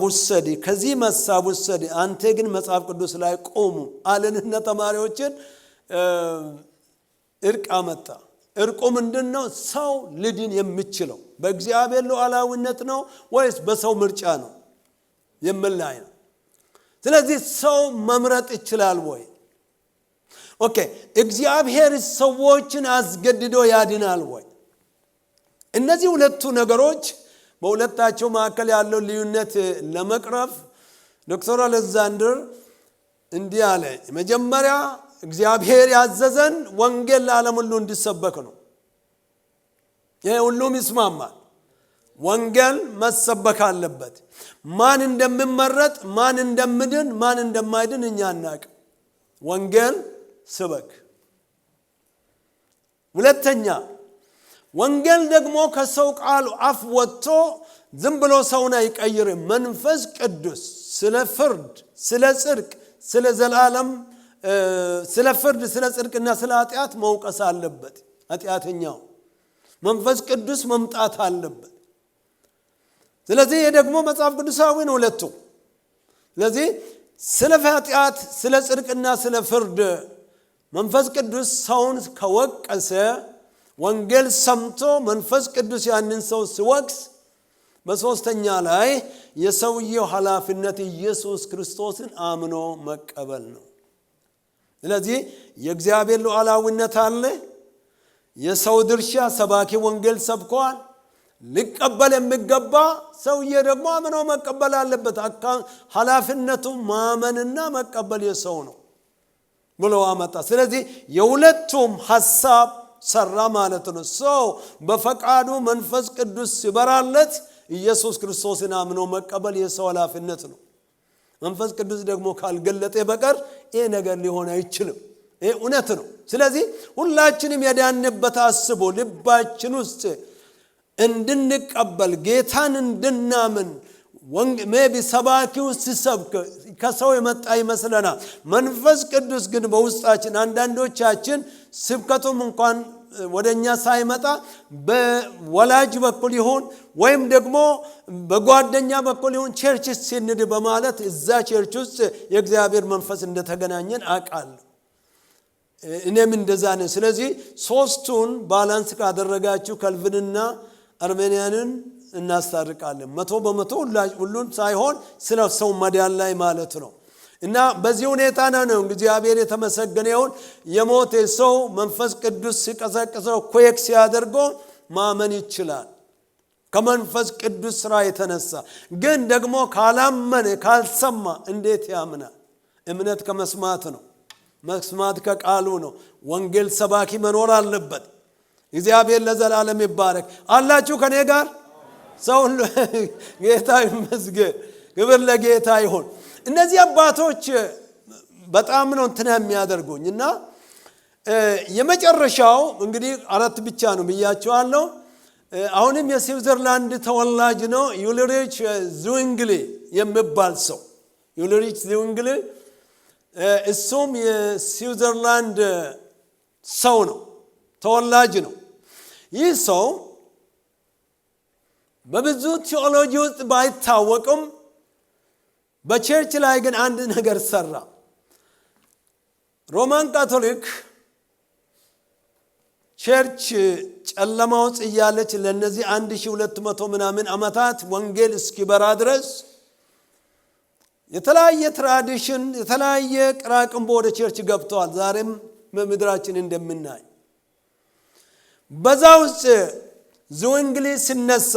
ወሰደ አንተ ግን መጽሐፍ ቅዱስ ላይ ቆሙ አለንና ተማሪዎችን እርቅ አመጣ። እርቁ ምንድነው? ሰው ልድን የሚችለው በእግዚአብሔር ሉዓላዊነት ነው ወይስ በሰው ምርጫ ነው የሚላይ ነው። ስለዚህ ሰው መምረጥ ይችላል ወይ? ኦኬ፣ እግዚአብሔር ሰዎችን አስገድዶ ያድናል ወይ? እነዚህ ሁለቱ ነገሮች በሁለታቸው መካከል ያለው ልዩነት ለመቅረፍ ዶክተር አሌክዛንደር እንዲህ አለ። መጀመሪያ እግዚአብሔር ያዘዘን ወንጌል ለዓለም ሁሉ እንዲሰበክ ነው። ይሄ ሁሉም ይስማማል። ወንጌል መሰበክ አለበት። ማን እንደሚመረጥ፣ ማን እንደምድን፣ ማን እንደማይድን እኛ አናውቅም። ወንጌል ስበክ። ሁለተኛ ወንጌል ደግሞ ከሰው ቃል አፍ ወጥቶ ዝም ብሎ ሰውን አይቀይርም። መንፈስ ቅዱስ ስለ ፍርድ፣ ስለ ጽድቅ፣ ስለ ዘላለም ስለ ፍርድ፣ ስለ ጽድቅና ስለ ኃጢአት መውቀስ አለበት። ኃጢአተኛው መንፈስ ቅዱስ መምጣት አለበት። ስለዚህ ይሄ ደግሞ መጽሐፍ ቅዱሳዊ ነው ሁለቱ። ስለዚህ ስለ ኃጢአት፣ ስለ ጽድቅና ስለ ፍርድ መንፈስ ቅዱስ ሰውን ከወቀሰ ወንጌል ሰምቶ መንፈስ ቅዱስ ያንን ሰው ሲወቅስ በሶስተኛ ላይ የሰውየው ኃላፊነት ኢየሱስ ክርስቶስን አምኖ መቀበል ነው። ስለዚህ የእግዚአብሔር ሉዓላዊነት አለ። የሰው ድርሻ ሰባኪ ወንጌል ሰብኳል። ሊቀበል የሚገባ ሰውዬ ደግሞ አምኖ መቀበል አለበት። ኃላፊነቱ ማመንና መቀበል የሰው ነው ብሎ አመጣ። ስለዚህ የሁለቱም ሐሳብ ሰራ ማለት ነው። ሰው በፈቃዱ መንፈስ ቅዱስ ሲበራለት ኢየሱስ ክርስቶስን አምኖ መቀበል የሰው ኃላፊነት ነው። መንፈስ ቅዱስ ደግሞ ካልገለጠ በቀር ይሄ ነገር ሊሆን አይችልም። ይሄ እውነት ነው። ስለዚህ ሁላችንም የዳንበት አስቦ ልባችን ውስጥ እንድንቀበል ጌታን እንድናምን ሜቢ ሰባኪው ሲሰብክ ከሰው የመጣ ይመስለናል። መንፈስ ቅዱስ ግን በውስጣችን አንዳንዶቻችን ስብከቱም እንኳን ወደኛ ሳይመጣ በወላጅ በኩል ይሁን ወይም ደግሞ በጓደኛ በኩል ይሁን ቸርች ሲንድ በማለት እዛ ቸርች ውስጥ የእግዚአብሔር መንፈስ እንደተገናኘን አውቃለሁ። እኔም እንደዛ ነኝ። ስለዚህ ሶስቱን ባላንስ ካደረጋችሁ ካልቪንና አርሜኒያንን እናስታርቃለን። 100% ሁሉን ሳይሆን ስለ ሰው መዳን ላይ ማለት ነው። እና በዚህ ሁኔታ ነው እግዚአብሔር የተመሰገነ ይሁን። የሞተ ሰው መንፈስ ቅዱስ ሲቀሰቅሰው ኩዌክ ሲያደርገው ማመን ይችላል ከመንፈስ ቅዱስ ስራ የተነሳ። ግን ደግሞ ካላመነ ካልሰማ እንዴት ያምናል? እምነት ከመስማት ነው፣ መስማት ከቃሉ ነው። ወንጌል ሰባኪ መኖር አለበት። እግዚአብሔር ለዘላለም ይባረክ። አላችሁ ከኔ ጋር? ሰው ጌታ ይመስገን፣ ክብር ለጌታ ይሁን። እነዚህ አባቶች በጣም ነው እንትን የሚያደርጉኝና የመጨረሻው እንግዲህ 4 ብቻ ነው ብያቸዋለሁ። አሁንም የስዊዘርላንድ ተወላጅ ነው ዩልሪች ዙዊንግሊ የሚባል ሰው። ዩልሪች ዙዊንግሊ እሱም የስዊዘርላንድ ሰው ነው፣ ተወላጅ ነው። ይህ ሰው በብዙ ቴዎሎጂ ውስጥ ባይታወቅም በቸርች ላይ ግን አንድ ነገር ሰራ። ሮማን ካቶሊክ ቸርች ጨለማ ውስጥ እያለች ለነዚህ 1200 ምናምን ዓመታት ወንጌል እስኪበራ ድረስ የተለያየ ትራዲሽን የተለያየ ቅራቅንቦ ወደ ቸርች ገብተዋል። ዛሬም በምድራችን እንደምናይ በዛ ውስጥ ዙዊንግሊ ሲነሳ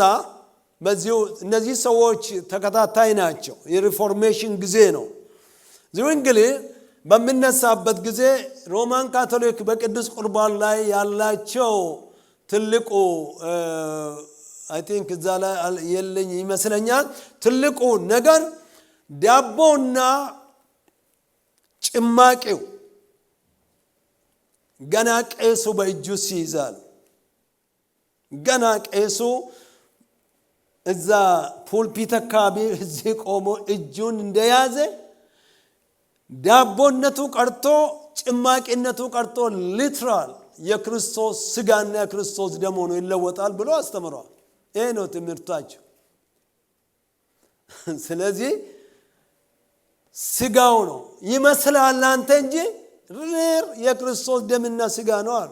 በዚሁ እነዚህ ሰዎች ተከታታይ ናቸው። የሪፎርሜሽን ጊዜ ነው። ዙዊንግሊ በሚነሳበት ጊዜ ሮማን ካቶሊክ በቅዱስ ቁርባን ላይ ያላቸው ትልቁ አይ ቲንክ እዛ ላይ የለኝ ይመስለኛል ትልቁ ነገር ዳቦና ጭማቂው ገና ቄሱ በእጁ ሲይዛል። ገና ቄሱ እዛ ፑልፒት አካባቢ እዚህ ቆሞ እጁን እንደያዘ ዳቦነቱ ቀርቶ ጭማቂነቱ ቀርቶ ሊትራል የክርስቶስ ስጋና የክርስቶስ ደም ሆኖ ይለወጣል ብሎ አስተምሯል። ይሄ ነው ትምህርታቸው። ስለዚህ ስጋው ነው ይመስላል አንተ እንጂ የክርስቶስ ደምና ስጋ ነው አሉ።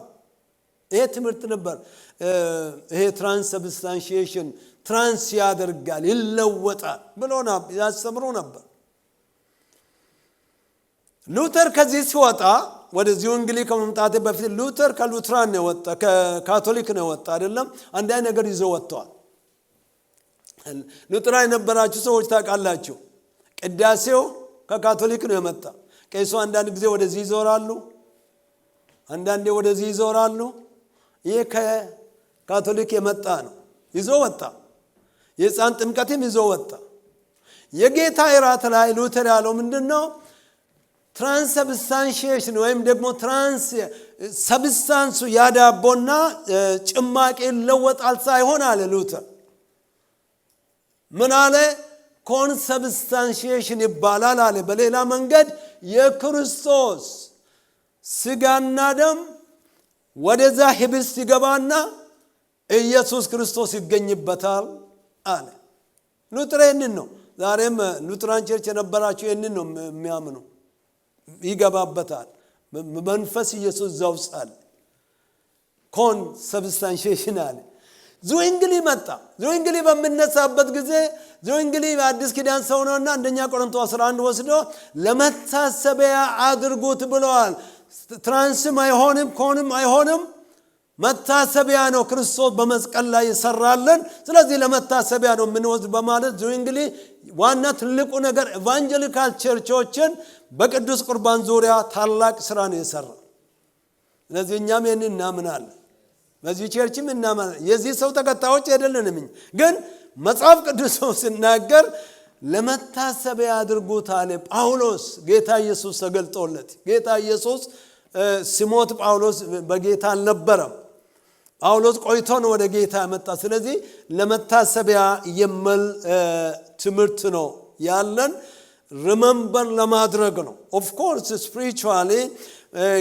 ይሄ ትምህርት ነበር። ይሄ ትራንስሰብስታንሺዬሽን ትራንስ ያደርጋል ይለወጣል ብሎና ያስተምሩ ነበር። ሉተር ከዚህ ሲወጣ ወደ ዙዊንግሊ ከመምጣቱ በፊት ሉተር ከሉትራን ነው ወጣ፣ ከካቶሊክ ነው ወጣ አይደለም። አንድ አይነት ነገር ይዘው ወጥቷል። ሉትራን የነበራችሁ ሰዎች ታውቃላችሁ፣ ቅዳሴው ከካቶሊክ ነው የመጣ። ቄሱ አንዳንድ ጊዜ ወደዚህ ይዞራሉ፣ አንዳንዴ ወደዚህ ይዞራሉ። ይሄ ከካቶሊክ የመጣ ነው። ይዞ ወጣ። የሕፃን ጥምቀትም ይዞ ወጣ። የጌታ እራት ላይ ሉተር ያለው ምንድነው? ትራንስሰብስታንሺዬሽን ወይም ደግሞ ትራንስ ሰብስታንሱ ያዳቦና ጭማቂ ይለወጣል ሳይሆን አለ ሉተር። ምን አለ? ኮንሰብስታንሺዬሽን ይባላል አለ። በሌላ መንገድ የክርስቶስ ስጋና ደም ወደዛ ህብስት ይገባና ኢየሱስ ክርስቶስ ይገኝበታል አለ። ሉተር ይህንን ነው። ዛሬም ሉተራን ቸርች የነበራቸው ይህንን ነው የሚያምኑ። ይገባበታል መንፈስ ኢየሱስ ዘውጻል ኮንሰብስታንሺዬሽን አለ። ዙዊንግሊ መጣ። ዙዊንግሊ በሚነሳበት ጊዜ ዙዊንግሊ በአዲስ ኪዳን ሰው ነውና አንደኛ ቆሮንቶስ 11 ወስዶ ለመታሰቢያ አድርጉት ብለዋል። ትራንስም አይሆንም ኮንም አይሆንም፣ መታሰቢያ ነው ክርስቶስ በመስቀል ላይ ይሰራልን። ስለዚህ ለመታሰቢያ ነው የምንወስድ በማለት ዙዊንግሊ ዋና ትልቁ ነገር ኢቫንጀሊካል ቸርቾችን በቅዱስ ቁርባን ዙሪያ ታላቅ ስራ ነው የሰራው። ስለዚህ እኛም ይህን እናምናለን። በዚህ ቸርችም እናምናለን። የዚህ ሰው ተከታዮች አይደለንም። ግን መጽሐፍ ቅዱስ ሲናገር ለመታሰቢያ አድርጉት አለ ጳውሎስ። ጌታ ኢየሱስ ተገልጦለት ጌታ ኢየሱስ ሲሞት ጳውሎስ በጌታ አልነበረም። ጳውሎስ ቆይቶ ነው ወደ ጌታ መጣ። ስለዚህ ለመታሰቢያ የሚል ትምህርት ነው ያለን፣ ሪመምበር ለማድረግ ነው። ኦፍ ኮርስ ስፒሪቹዋሊ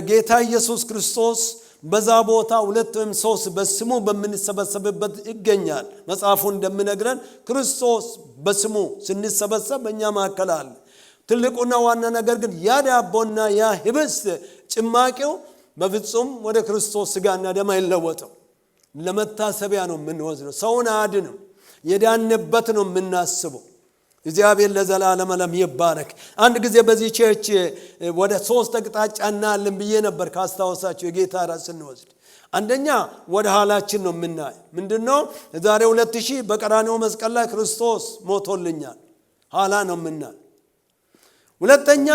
ጌታ ኢየሱስ ክርስቶስ በዛ ቦታ 2 ወይም 3 በስሙ በምንሰበሰብበት ይገኛል። መጽሐፉ እንደሚነግረን ክርስቶስ በስሙ ስንሰበሰብ በእኛ መካከል አለ። ትልቁና ዋና ነገር ግን ያ ዳቦና ያ ህብስት ጭማቂው በፍጹም ወደ ክርስቶስ ሥጋና ደም አይለወጥም። ለመታሰቢያ ነው የምንወስደው። ሰውን አያድንም፣ የዳንበት ነው የምናስበው። እግዚአብሔር ለዘላለም ይባረክ። አንድ ጊዜ በዚህ ቸርች ወደ 3 አቅጣጫ እናያለን ብዬ ነበር ካስታወሳችሁ። የጌታ ራት ስንወስድ አንደኛ ወደ ኋላችን ነው የምናየው። ምንድነው? ዛሬ 2000 በቀራንዮ መስቀል ላይ ክርስቶስ ሞቶልኛል፣ ኋላ ነው የምናየው። ሁለተኛ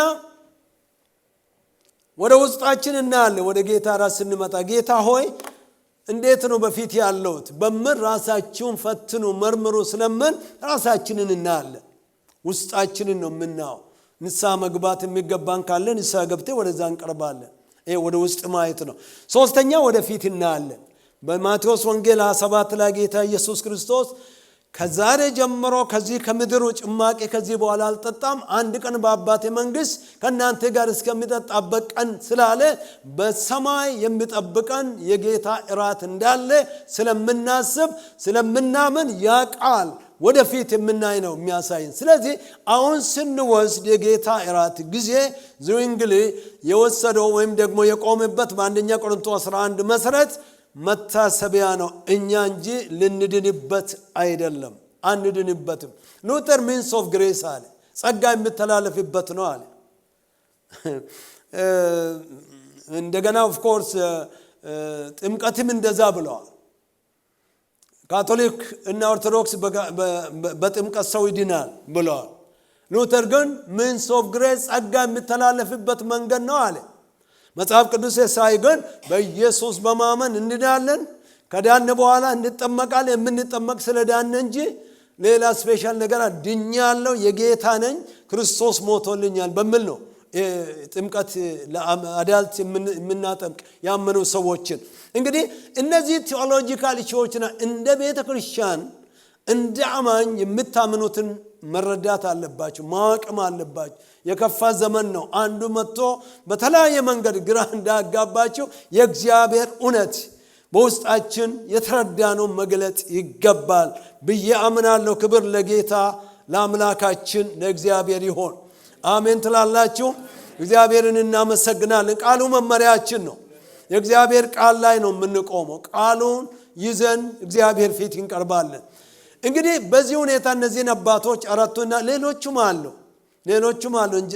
ወደ ውስጣችን እናያለን። ወደ ጌታ ራት ስንመጣ ጌታ ሆይ እንዴት ነው በፊት ያለውት በመር ራሳችሁን ፈትኑ መርምሩ ስለምን ራሳችንን እናያለን። ውስጣችንን ነው የምናየው። ንስሐ መግባት የሚገባን ካለ ንስሐ ገብተን ወደዛ እንቀርባለን። ይሄ ወደ ውስጥ ማየት ነው። ሶስተኛ ወደ ፊት እናያለን። በማቴዎስ ወንጌል 27 ላይ ጌታ ኢየሱስ ክርስቶስ ከዛሬ ጀምሮ ከዚህ ከምድሩ ጭማቂ ከዚህ በኋላ አልጠጣም፣ አንድ ቀን በአባቴ መንግሥት ከእናንተ ጋር እስከሚጠጣበት ቀን ስላለ በሰማይ የሚጠብቀን የጌታ እራት እንዳለ ስለምናስብ ስለምናምን ያ ቃል ወደፊት የምናይ ነው የሚያሳየን። ስለዚህ አሁን ስንወስድ የጌታ እራት ጊዜ ዝዊንግሊ የወሰደው ወይም ደግሞ የቆመበት በአንደኛ ቆሮንቶስ 11 መሰረት መታሰቢያ ነው እኛ እንጂ ልንድንበት አይደለም። አንድንበትም። ሉተር ሚንስ ኦፍ ግሬስ አለ፣ ጸጋ የምተላለፍበት ነው አለ። እንደገና ኦፍ ኮርስ ጥምቀትም እንደዛ ብለዋል። ካቶሊክ እና ኦርቶዶክስ በጥምቀት ሰው ይድናል ብለዋል። ሉተር ግን ሚንስ ኦፍ ግሬስ ጸጋ የምተላለፍበት መንገድ ነው አለ። መጽሐፍ ቅዱስ ሳይ ግን በኢየሱስ በማመን እንድናለን፣ ከዳን በኋላ እንጠመቃለን። የምንጠመቅ ስለዳን እንጂ ሌላ ስፔሻል ነገር ድኛለሁ፣ የጌታ ነኝ፣ ክርስቶስ ሞቶልኛል በሚል ነው ጥምቀት ለአዳልት የምናጠምቅ ያመኑ ሰዎችን። እንግዲህ እነዚህ ቴዎሎጂካል ኢሹዎችና እንደ ቤተ ክርስቲያን እንደ አማኝ የምታምኑትን መረዳት አለባችሁ፣ ማወቅም አለባችሁ። የከፋ ዘመን ነው። አንዱ መጥቶ በተለያየ መንገድ ግራ እንዳጋባችሁ የእግዚአብሔር እውነት በውስጣችን የተረዳነው መግለጥ ይገባል ብዬ አምናለሁ። ክብር ለጌታ ለአምላካችን ለእግዚአብሔር ይሆን። አሜን ትላላችሁ? እግዚአብሔርን እናመሰግናለን። ቃሉ መመሪያችን ነው። የእግዚአብሔር ቃል ላይ ነው የምንቆመው። ቃሉን ይዘን እግዚአብሔር ፊት እንቀርባለን። እንግዲህ በዚህ ሁኔታ እነዚህን አባቶች አራቱና ሌሎችም አሉ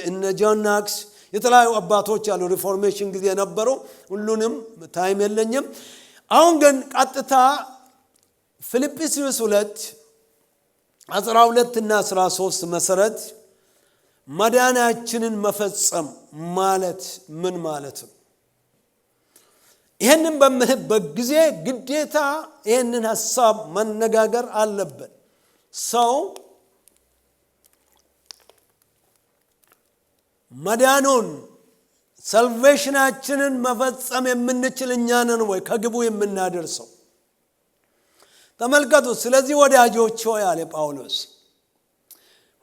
እነ ጆን ናክስ የተለያዩ አባቶች አሉ። ሪፎርሜሽን ጊዜ ነበሩ። ሁሉንም ታይም የለኝም። አሁን ግን ቀጥታ ፊልጵስዩስ 2:12 እና 13 መሰረት መዳናችንን መፈጸም ማለት ምን ማለት ነው? ይሄንን በምንበት ጊዜ ግዴታ ይሄንን ሐሳብ መነጋገር አለበት። ሰው መዳኑን ሰልቬሽናችንን መፈጸም የምንችል እኛ ነን ወይ ከግቡ የምናደርሰው? ተመልከቱ። ስለዚህ ወዳጆች ሆይ አለ ጳውሎስ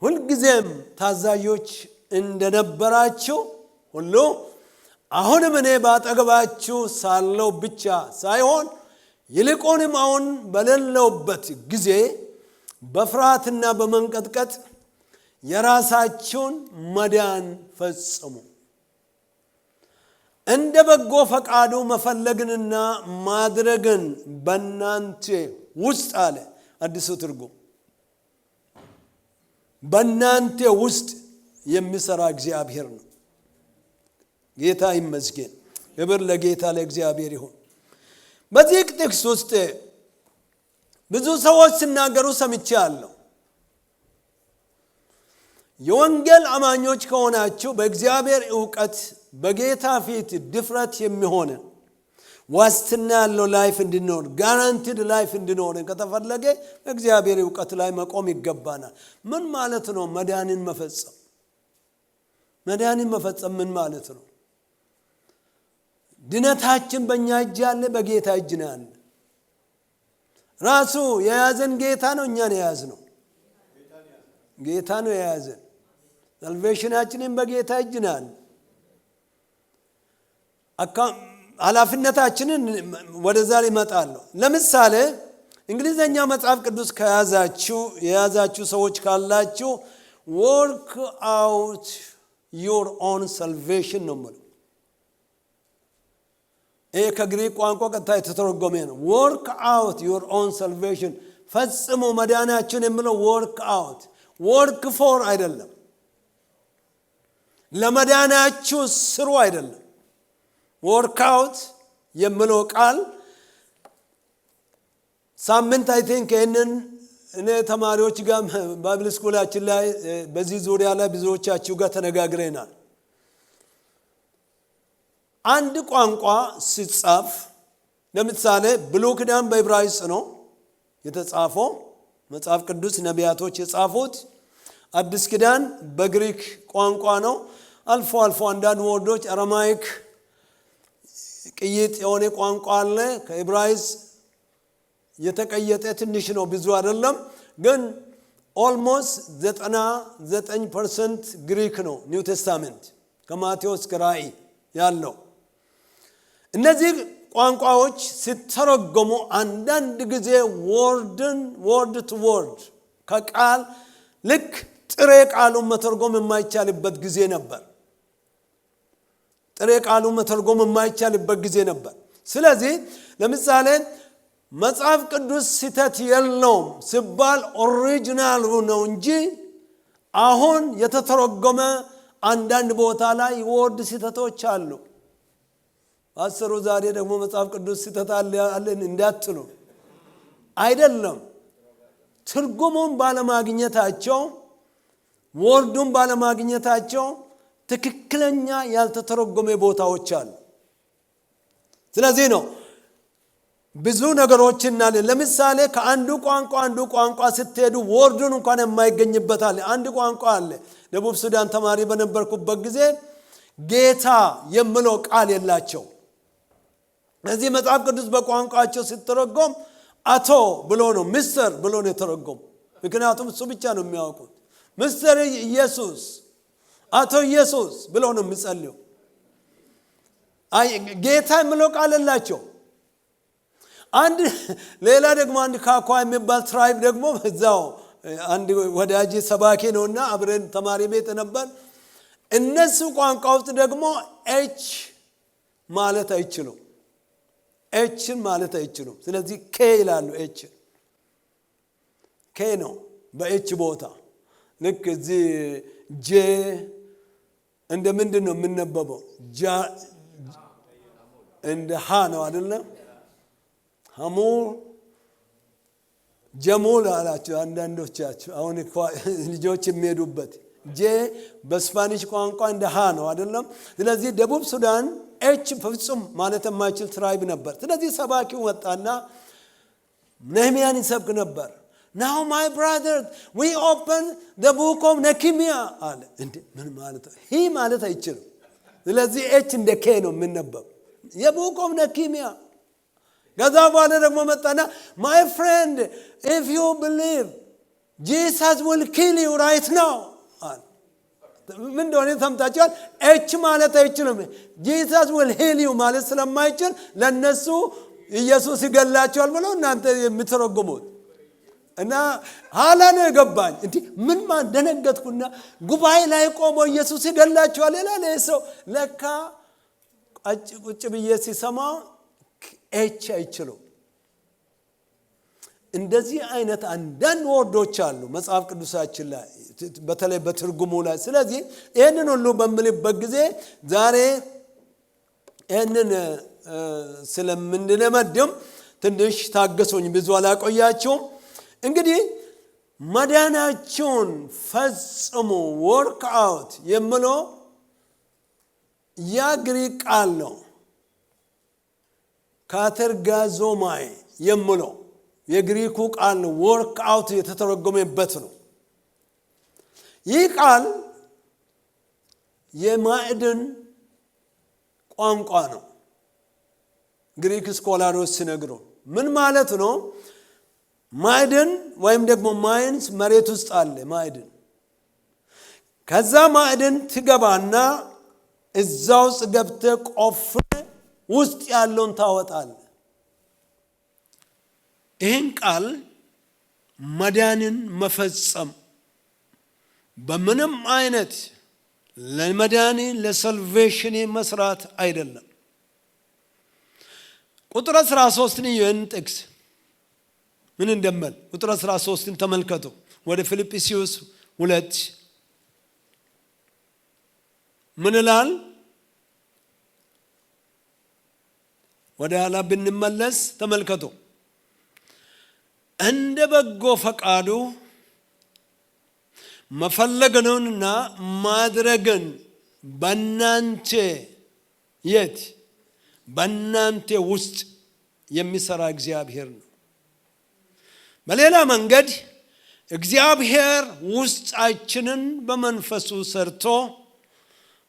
ሁልጊዜም ታዛዦች እንደነበራችሁ ሁሉ አሁንም እኔ ባጠገባችሁ ሳለው ብቻ ሳይሆን ይልቁንም አሁን በሌለውበት ጊዜ በፍርሃትና በመንቀጥቀጥ የራሳችሁን መዳን ፈጽሙ። እንደ በጎ ፈቃዱ መፈለግንና ማድረግን በእናንተ ውስጥ አለ አዲሱ ትርጉም በእናንተ ውስጥ የሚሰራ እግዚአብሔር ነው። ጌታ ይመስገን። ክብር ለጌታ ለእግዚአብሔር ይሁን። በዚህ ጥቅስ ውስጥ ብዙ ሰዎች ሲናገሩ ሰምቻለሁ። የወንጌል አማኞች ከሆናችሁ በእግዚአብሔር ዕውቀት በጌታ ፊት ድፍረት የሚሆን ዋስትና ያለው ላይፍ እንድንኖር ጋራንቲድ ላይፍ እንድንኖር ከተፈለገ በእግዚአብሔር ዕውቀት ላይ መቆም ይገባናል። ምን ማለት ነው መዳንን መፈጸም? መዳንን መፈጸም ምን ማለት ነው? ድነታችን በእኛ እጅ ያለ በጌታ እጅ ነው ያለ። ራሱ የያዘን ጌታ ነው እኛን የያዝነው ጌታ ነው የያዘን ሳልቬሽናችንን በጌታ እጅ ነው ኃላፊነታችንን ወደዛ ይመጣል ለምሳሌ እንግሊዘኛ መጽሐፍ ቅዱስ የያዛችሁ ሰዎች ካላችሁ work out your own salvation ነው ማለት ከግሪክ ቋንቋ ቀጥታ የተተረጎመ ነው work out your own salvation ፈጽሙ መዳናችሁን የሚለው work out work for አይደለም ለመዳናችሁ ስሩ አይደለም work out የሚለው ቃል ሳምንት I think እኔ ተማሪዎች ጋር ባይብል ስኩላችን ላይ በዚህ ዙሪያ ላይ ብዙዎቻችሁ ጋር ተነጋግረናል አንድ ቋንቋ ሲጻፍ ለምሳሌ ብሉይ ኪዳን በዕብራይስጥ ነው የተጻፈው መጽሐፍ ቅዱስ ነቢያቶች የጻፉት አዲስ ኪዳን በግሪክ ቋንቋ ነው አልፎ አንዳንድ ወርዶች አራማይክ ቅይጥ የሆነ ቋንቋ አለ ከዕብራይስጥ የተቀየጠ ትንሽ ነው ብዙ አይደለም ግን almost 99% ግሪክ ነው ኒው ቴስታመንት ከማቴዎስ ከራእይ ያለው እነዚህ ቋንቋዎች ሲተረጎሙ አንዳንድ ጊዜ word to word ከቃል ልክ ጥሬ ቃሉን መተርጎም የማይቻልበት ጊዜ ነበር ጥሬ ቃሉን መተርጎም የማይቻልበት ጊዜ ነበር ስለዚህ ለምሳሌ መጽሐፍ ቅዱስ ሲተት የለውም ሲባል ኦሪጂናል ነው እንጂ አሁን የተተረጎመ አንዳንድ ቦታ ላይ ወርድ ሲተቶች አሉ አሰሩ ዛሬ ደግሞ መጽሐፍ ቅዱስ ሲተት አለን እንዳትሉ አይደለም ትርጉሙን ባለማግኘታቸው ወርዱን ባለማግኘታቸው ትክክለኛ ያልተተረጎመ ቦታዎች አሉ ስለዚህ ነው ብዙ ነገሮችን ለምሳሌ ከአንዱ ቋንቋ ስትሄዱ ወርዱን እንኳን የማይገኝበት አለ አንድ ቋንቋ አለ ደቡብ ሱዳን ተማሪ በነበርኩበት ጊዜ ጌታ የሚለው ቃል የላቸው እዚህ መጽሐፍ ቅዱስ በቋንቋቸው ሲተረጎም አቶ ብሎ ነው ሚስተር ብሎ ነው የተረጎም ምክንያቱም እሱ ብቻ ነው የሚያውቁት ሚስተር ኢየሱስ አቶ ኢየሱስ ብሎ ነው የሚጸልዩ ጌታ የሚለው ቃል የላቸው አንድ ሌላ ደግሞ አንድ ካኳ የሚባል ትራይብ ደግሞ እዛው አንድ ወዳጅ ሰባኪ ነውና አብረን ተማሪ ቤት ነበር እነሱ ቋንቋ ውስጥ ደግሞ ኤች ማለት አይችሉም ኤችን ማለት አይችሉም ስለዚህ ኬ ይላሉ ኤች ኬ ነው በኤች ቦታ ልክ እዚህ ጄ እንደ ምንድን ነው የምንነበበው እንደ ሃ ነው አይደለም ሐሙር ጀሙል አላችሁ አንዳንዶቻችሁ አሁን ልጆች የሚሄዱበት ጄ በስፓኒሽ ቋንቋ እንደ ሃ ነው አይደለም ስለዚህ ደቡብ ሱዳን ኤች ፍጹም ማለት የማይችል ትራይብ ነበር ስለዚህ ሰባኪው ወጣና ነህምያን ይሰብክ ነበር now my brother we open the book of ነህምያ አለ እንዴ ምን ማለት ሂ ማለት አይችልም ስለዚህ ኤች እንደ ኬ ነው የምንነበብ የቡክ ኦፍ ነህምያ ከዛ በኋላ ደግሞ መጣና my friend if you believe Jesus will kill you right now ምን እንደሆነ ሰምታችኋል ኤች ማለት አይችልም Jesus will heal you ማለት ስለማይችል ለነሱ ኢየሱስ ይገላቸዋል ብለው እናንተ የምትረጉሙት እና ሐላ ነው ገባኝ እንዴ ምን ደነገጥኩና ጉባኤ ላይ ቆሞ ኢየሱስ ይገላቸዋል ይላል ሰው ለካ ቁጭ ብዬ ሲሰማ ኤች አይችልም እንደዚህ አይነት አንዳንድ ወርዶች አሉ መጽሐፍ ቅዱሳችን ላይ በተለይ በትርጉሙ ላይ ስለዚህ ይሄንን ሁሉ በመልበት ጊዜ ዛሬ ይሄንን ስለምንለመድም ትንሽ ታገሱኝ ብዙ አላቆያችሁም እንግዲህ መዳናችሁን ፈጽሙ work out የሚለው ያ ግሪክ ቃል ነው ካተርጋዞማይ የሚለው የግሪኩ ቃል work out የተተረጎመበት ነው ይህ ቃል የማዕድን ቋንቋ ነው ግሪክ ስኮላሮች ሲነግሩ ምን ማለት ነው ማዕድን ወይም ደግሞ ማይንስ መሬት ውስጥ አለ ማዕድን። ከዛ ማዕድን ትገባና እዛው ውስጥ ገብተህ ቆፍረህ ውስጥ ያለውን ታወጣለህ። ይህን ቃል መዳንን መፈጸም በምንም አይነት ለመዳኔ ለሰልቬሽኔ መስራት አይደለም። ቁጥር 13 ይህን ጥቅስ ምን እንደመል ቁጥር 13 ተመልከቱ። ወደ ፊልጵስዩስ 2 ምን ይላል? ወደ ኋላ ብንመለስ ተመልከቱ። እንደ በጎ ፈቃዱ መፈለግንና ማድረግን በእናንተ የት በእናንተ ውስጥ የሚሰራ እግዚአብሔር ነው። በሌላ መንገድ እግዚአብሔር ውስጣችንን በመንፈሱ ሰርቶ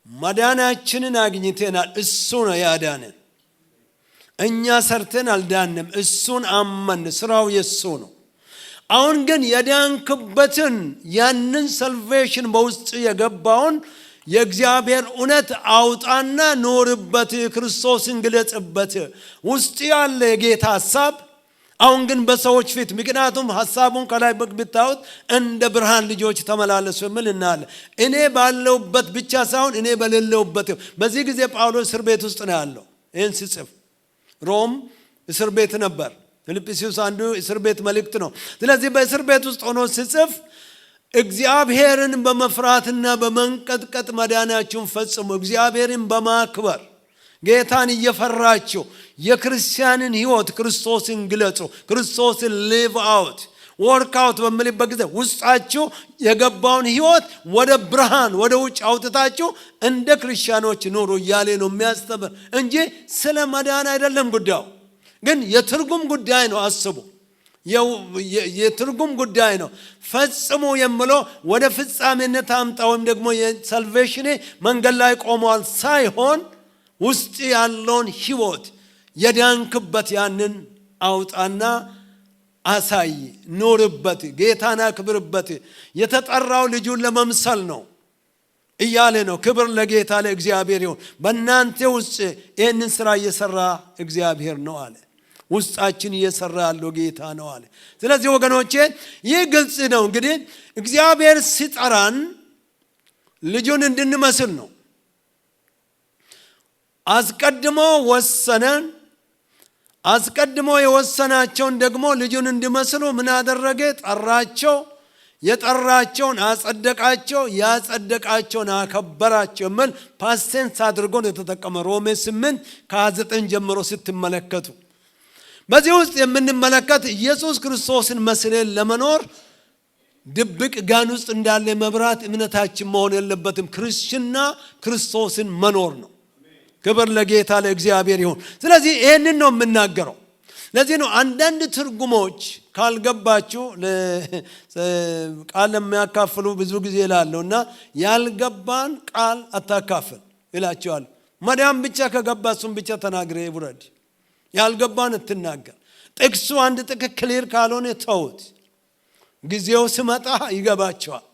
መዳናችንን አግኝተናል። እሱ ነው ያዳነን። እኛ ሰርተን አልዳንም። እሱን አመን። ስራው የሱ ነው። አሁን ግን የዳንክበትን ያንን ሰልቬሽን በውስጥ የገባውን የእግዚአብሔር እውነት አውጣና ኖርበት። ክርስቶስን ግለጽበት። ውስጥ ያለ የጌታ ሐሳብ አሁን ግን በሰዎች ፊት ምክንያቱም ሐሳቡን ከላይ ብታዩት እንደ ብርሃን ልጆች ተመላለሱ የሚል እናለ። እኔ ባለውበት ብቻ ሳይሆን እኔ በሌለውበት። በዚህ ጊዜ ጳውሎስ እስር ቤት ውስጥ ነው ያለው። ይህን ሲጽፍ ሮም እስር ቤት ነበር። ፊልጵስዩስ አንዱ እስር ቤት መልእክት ነው። ስለዚህ በእስር ቤት ውስጥ ሆኖ ሲጽፍ እግዚአብሔርን በመፍራትና በመንቀጥቀጥ መዳናችሁን ፈጽሙ። እግዚአብሔርን በማክበር ጌታን እየፈራችሁ የክርስቲያንን ሕይወት ክርስቶስን ግለጹ። ክርስቶስን ሊቭ አውት ወርክ አውት በሚልበት ጊዜ ውስጣችሁ የገባውን ሕይወት ወደ ብርሃን ወደ ውጭ አውጥታችሁ እንደ ክርስቲያኖች ኑሩ እያለ ነው የሚያስተምር እንጂ ስለ መዳን አይደለም ጉዳዩ። ግን የትርጉም ጉዳይ ነው። አስቡ፣ የትርጉም ጉዳይ ነው። ፈጽሞ የምለው ወደ ፍጻሜነት አምጣ ወይም ደግሞ የሳልቬሽኔ መንገድ ላይ ቆሟል ሳይሆን ውስጥ ያለውን ሕይወት የዳንክበት ያንን አውጣና አሳይ፣ ኖርበት፣ ጌታን አክብርበት። የተጠራው ልጁን ለመምሰል ነው እያለ ነው። ክብር ለጌታ ለእግዚአብሔር ይሁን። በእናንተ ውስጥ ይህንን ስራ እየሰራ እግዚአብሔር ነው አለ። ውስጣችን እየሰራ ያለው ጌታ ነው አለ። ስለዚህ ወገኖቼ ይህ ግልጽ ነው። እንግዲህ እግዚአብሔር ሲጠራን ልጁን እንድንመስል ነው። አስቀድሞ ወሰነን። አስቀድሞ የወሰናቸውን ደግሞ ልጁን እንዲመስሉ ምን አደረገ? ጠራቸው። የጠራቸውን አጸደቃቸው፣ ያጸደቃቸውን አከበራቸው የሚል ፓስቴንስ አድርጎ ነው የተጠቀመ። ሮሜ 8 ከ9 ጀምሮ ስትመለከቱ በዚህ ውስጥ የምንመለከት ኢየሱስ ክርስቶስን መስለን ለመኖር ድብቅ ጋን ውስጥ እንዳለ መብራት እምነታችን መሆን የለበትም። ክርስትና ክርስቶስን መኖር ነው። ክብር ለጌታ ለእግዚአብሔር ይሁን። ስለዚህ ይህንን ነው የምናገረው። ለዚህ ነው አንዳንድ ትርጉሞች ካልገባችሁ ቃል የሚያካፍሉ ብዙ ጊዜ ላለውና ያልገባን ቃል አታካፍል ይላቸዋል። መዳን ብቻ ከገባ እሱን ብቻ ተናግሬ ውረድ። ያልገባን እትናገር። ጥቅሱ አንድ ጥቅስ ክሊር ካልሆነ ተውት። ጊዜው ሲመጣ ይገባቸዋል።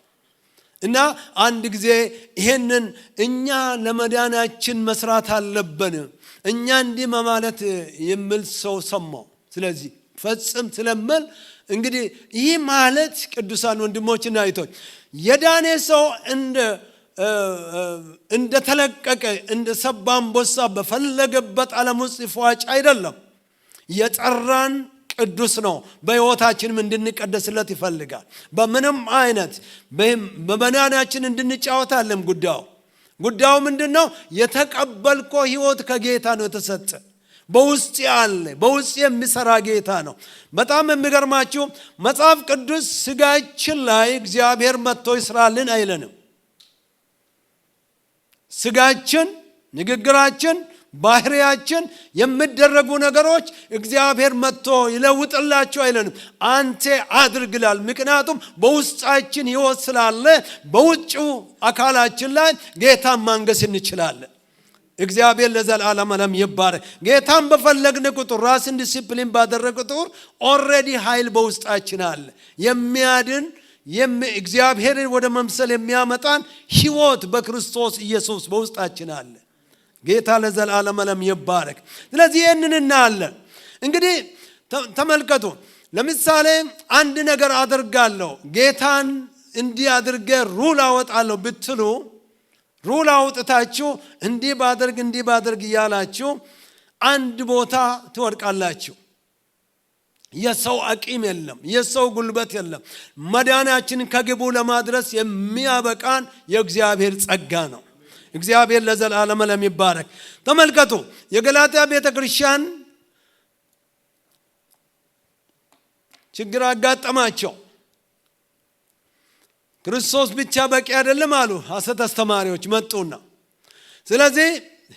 እና አንድ ጊዜ ይሄንን እኛ ለመዳናችን መስራት አለብን እኛ እንዲህ ማለት የሚል ሰው ሰማው። ስለዚህ ፈጽም ስለምል እንግዲህ ይህ ማለት ቅዱሳን ወንድሞችና እህቶች የዳነ ሰው እንደ ተለቀቀ እንደ ሰባ አንበሳ በፈለገበት ዓለም ውስጥ ይፏጭ አይደለም። የጠራን ቅዱስ ነው። በሕይወታችንም እንድንቀደስለት ይፈልጋል። በምንም አይነት በመዳናችን እንድንጫወት አለም ጉዳዩ ምንድነው? የተቀበልከው ሕይወት ከጌታ ነው የተሰጠ። በውስጥ ያለ በውስጥ የሚሰራ ጌታ ነው። በጣም የሚገርማችሁ መጽሐፍ ቅዱስ ስጋችን ላይ እግዚአብሔር መጥቶ ይስራልን አይለንም። ስጋችን፣ ንግግራችን፣ ባህሪያችን፣ የሚደረጉ ነገሮች እግዚአብሔር መጥቶ ይለውጥላችሁ አይለንም። አንተ አድርግላል። ምክንያቱም በውስጣችን ሕይወት ስላለ በውጭው አካላችን ላይ ጌታን ማንገስ እንችላለን። እግዚአብሔር ለዘላለም ዓለም ይባረክ። ጌታን በፈለግን ቁጥር ራስን ዲሲፕሊን ባደረገ ቁጥር ኦልሬዲ ኃይል በውስጣችን አለ። የሚያድን እግዚአብሔርን ወደ መምሰል የሚያመጣን ሕይወት በክርስቶስ ኢየሱስ በውስጣችን አለ። ጌታ ለዘላለም ዓለም ይባረክ። ስለዚህ ይህንን እናያለን። እንግዲህ ተመልከቱ። ለምሳሌ አንድ ነገር አደርጋለሁ፣ ጌታን እንዲህ አድርጌ ሩል አወጣለሁ ብትሉ ሩል አውጥታችሁ እንዲህ ባደርግ እያላችሁ አንድ ቦታ ትወድቃላችሁ። የሰው አቅም የለም፣ የሰው ጉልበት የለም። መዳናችን ከግቡ ለማድረስ የሚያበቃን የእግዚአብሔር ጸጋ ነው። እግዚአብሔር ለዘላለም ዓለም ይባረክ። ተመልከቱ፣ የገላትያ ቤተክርስቲያን ችግር አጋጠማቸው። ክርስቶስ ብቻ በቂ አይደለም አሉ ሐሰት አስተማሪዎች መጡና፣ ስለዚህ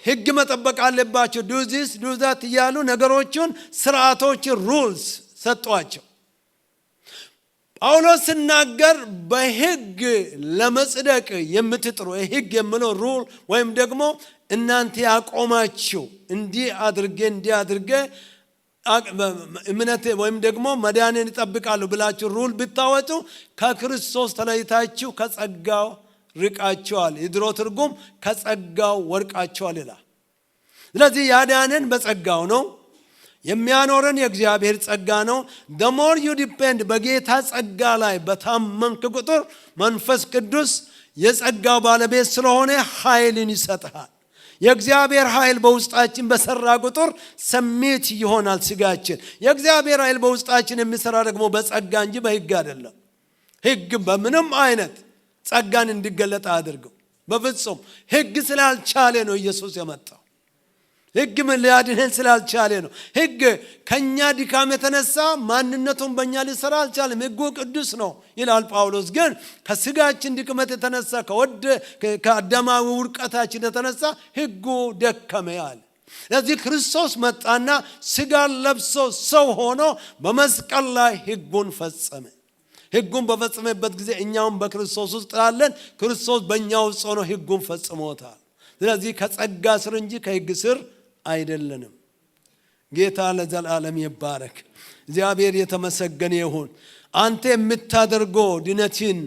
ሕግ መጠበቅ አለባቸው። ዱ ዚስ ዱ ዛት እያሉ ነገሮችን፣ ስርዓቶችን፣ ሩልስ ሰጧቸው። ጳውሎስ ሲናገር በሕግ ለመጽደቅ የምትጥሩ ሕግ የሚለው ሩል ወይም ደግሞ እናንተ ያቆማችሁ እንዲህ አድርጌ እምነት ወይም ደግሞ መዳንን ይጠብቃሉ ብላችሁ ሩል ብታወጡ ከክርስቶስ ተለይታችሁ ከጸጋው ርቃችኋል። የድሮ ትርጉም ከጸጋው ወድቃችኋል ይላል። ስለዚህ ያዳነን በጸጋው ነው። የሚያኖረን የእግዚአብሔር ጸጋ ነው። the more you depend በጌታ ጸጋ ላይ በታመንክ ቁጥር መንፈስ ቅዱስ የጸጋው ባለቤት ስለሆነ ኃይልን ይሰጣል። የእግዚአብሔር ኃይል በውስጣችን በሰራ ቁጥር ሰሚት ይሆናል ስጋችን። የእግዚአብሔር ኃይል በውስጣችን የሚሰራ ደግሞ በጸጋ እንጂ በሕግ አይደለም። ሕግ በምንም አይነት ጸጋን እንዲገለጥ አድርገው በፍጹም። ሕግ ስላልቻለ ነው ኢየሱስ የመጣው። ሕግ ምን ሊያድነን ስላልቻለ ነው። ሕግ ከኛ ድካም የተነሳ ማንነቱን በእኛ ሊሰራ አልቻለም። ሕጉ ቅዱስ ነው ይላል ጳውሎስ። ግን ከስጋችን ድክመት የተነሳ ከአዳማዊ ውድቀታችን የተነሳ ሕጉ ደከመ ያለ። ስለዚህ ክርስቶስ መጣና ስጋን ለብሶ ሰው ሆኖ በመስቀል ላይ ሕጉን ፈጸመ። ሕጉን በፈጸመበት ጊዜ እኛም በክርስቶስ ውስጥ ላለን ክርስቶስ በእኛ ውስጥ ሆኖ ሕጉን ፈጽሞታል። ስለዚህ ከጸጋ ስር እንጂ ከሕግ ስር አይደለንም። ጌታ ለዘላለም ይባረክ። እግዚአብሔር የተመሰገነ ይሁን። አንተ የምታደርገው ድነትን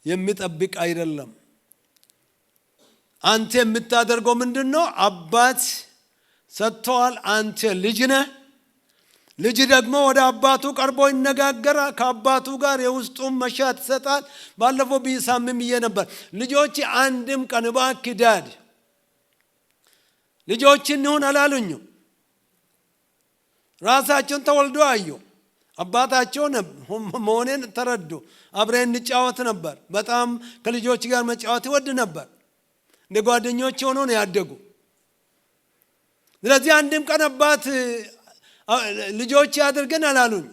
የሚጠብቅ አይደለም። አንተ የምታደርገው ምንድነው? አባት ሰጥቷል። አንተ ልጅ ነህ። ልጅ ደግሞ ወደ አባቱ ቀርቦ ይነጋገራል። ከአባቱ ጋር የውስጡን መሻት ይሰጣል። ባለፈው ቢሳምም ብዬ ነበር። ልጆች አንድም ቀን እባክህ ዳድ ልጆች እንሁን አላሉኝም። ራሳቸውን ተወልዶ አዩ። አባታቸውን መሆኔን ተረዱ። አብረን እንጫወት ነበር። በጣም ከልጆች ጋር መጫወት ይወድ ነበር። እንደ ጓደኞች ሆነው ነው ያደጉ። ስለዚህ አንድም ቀን አባት ልጆች ያድርገን አላሉኝ።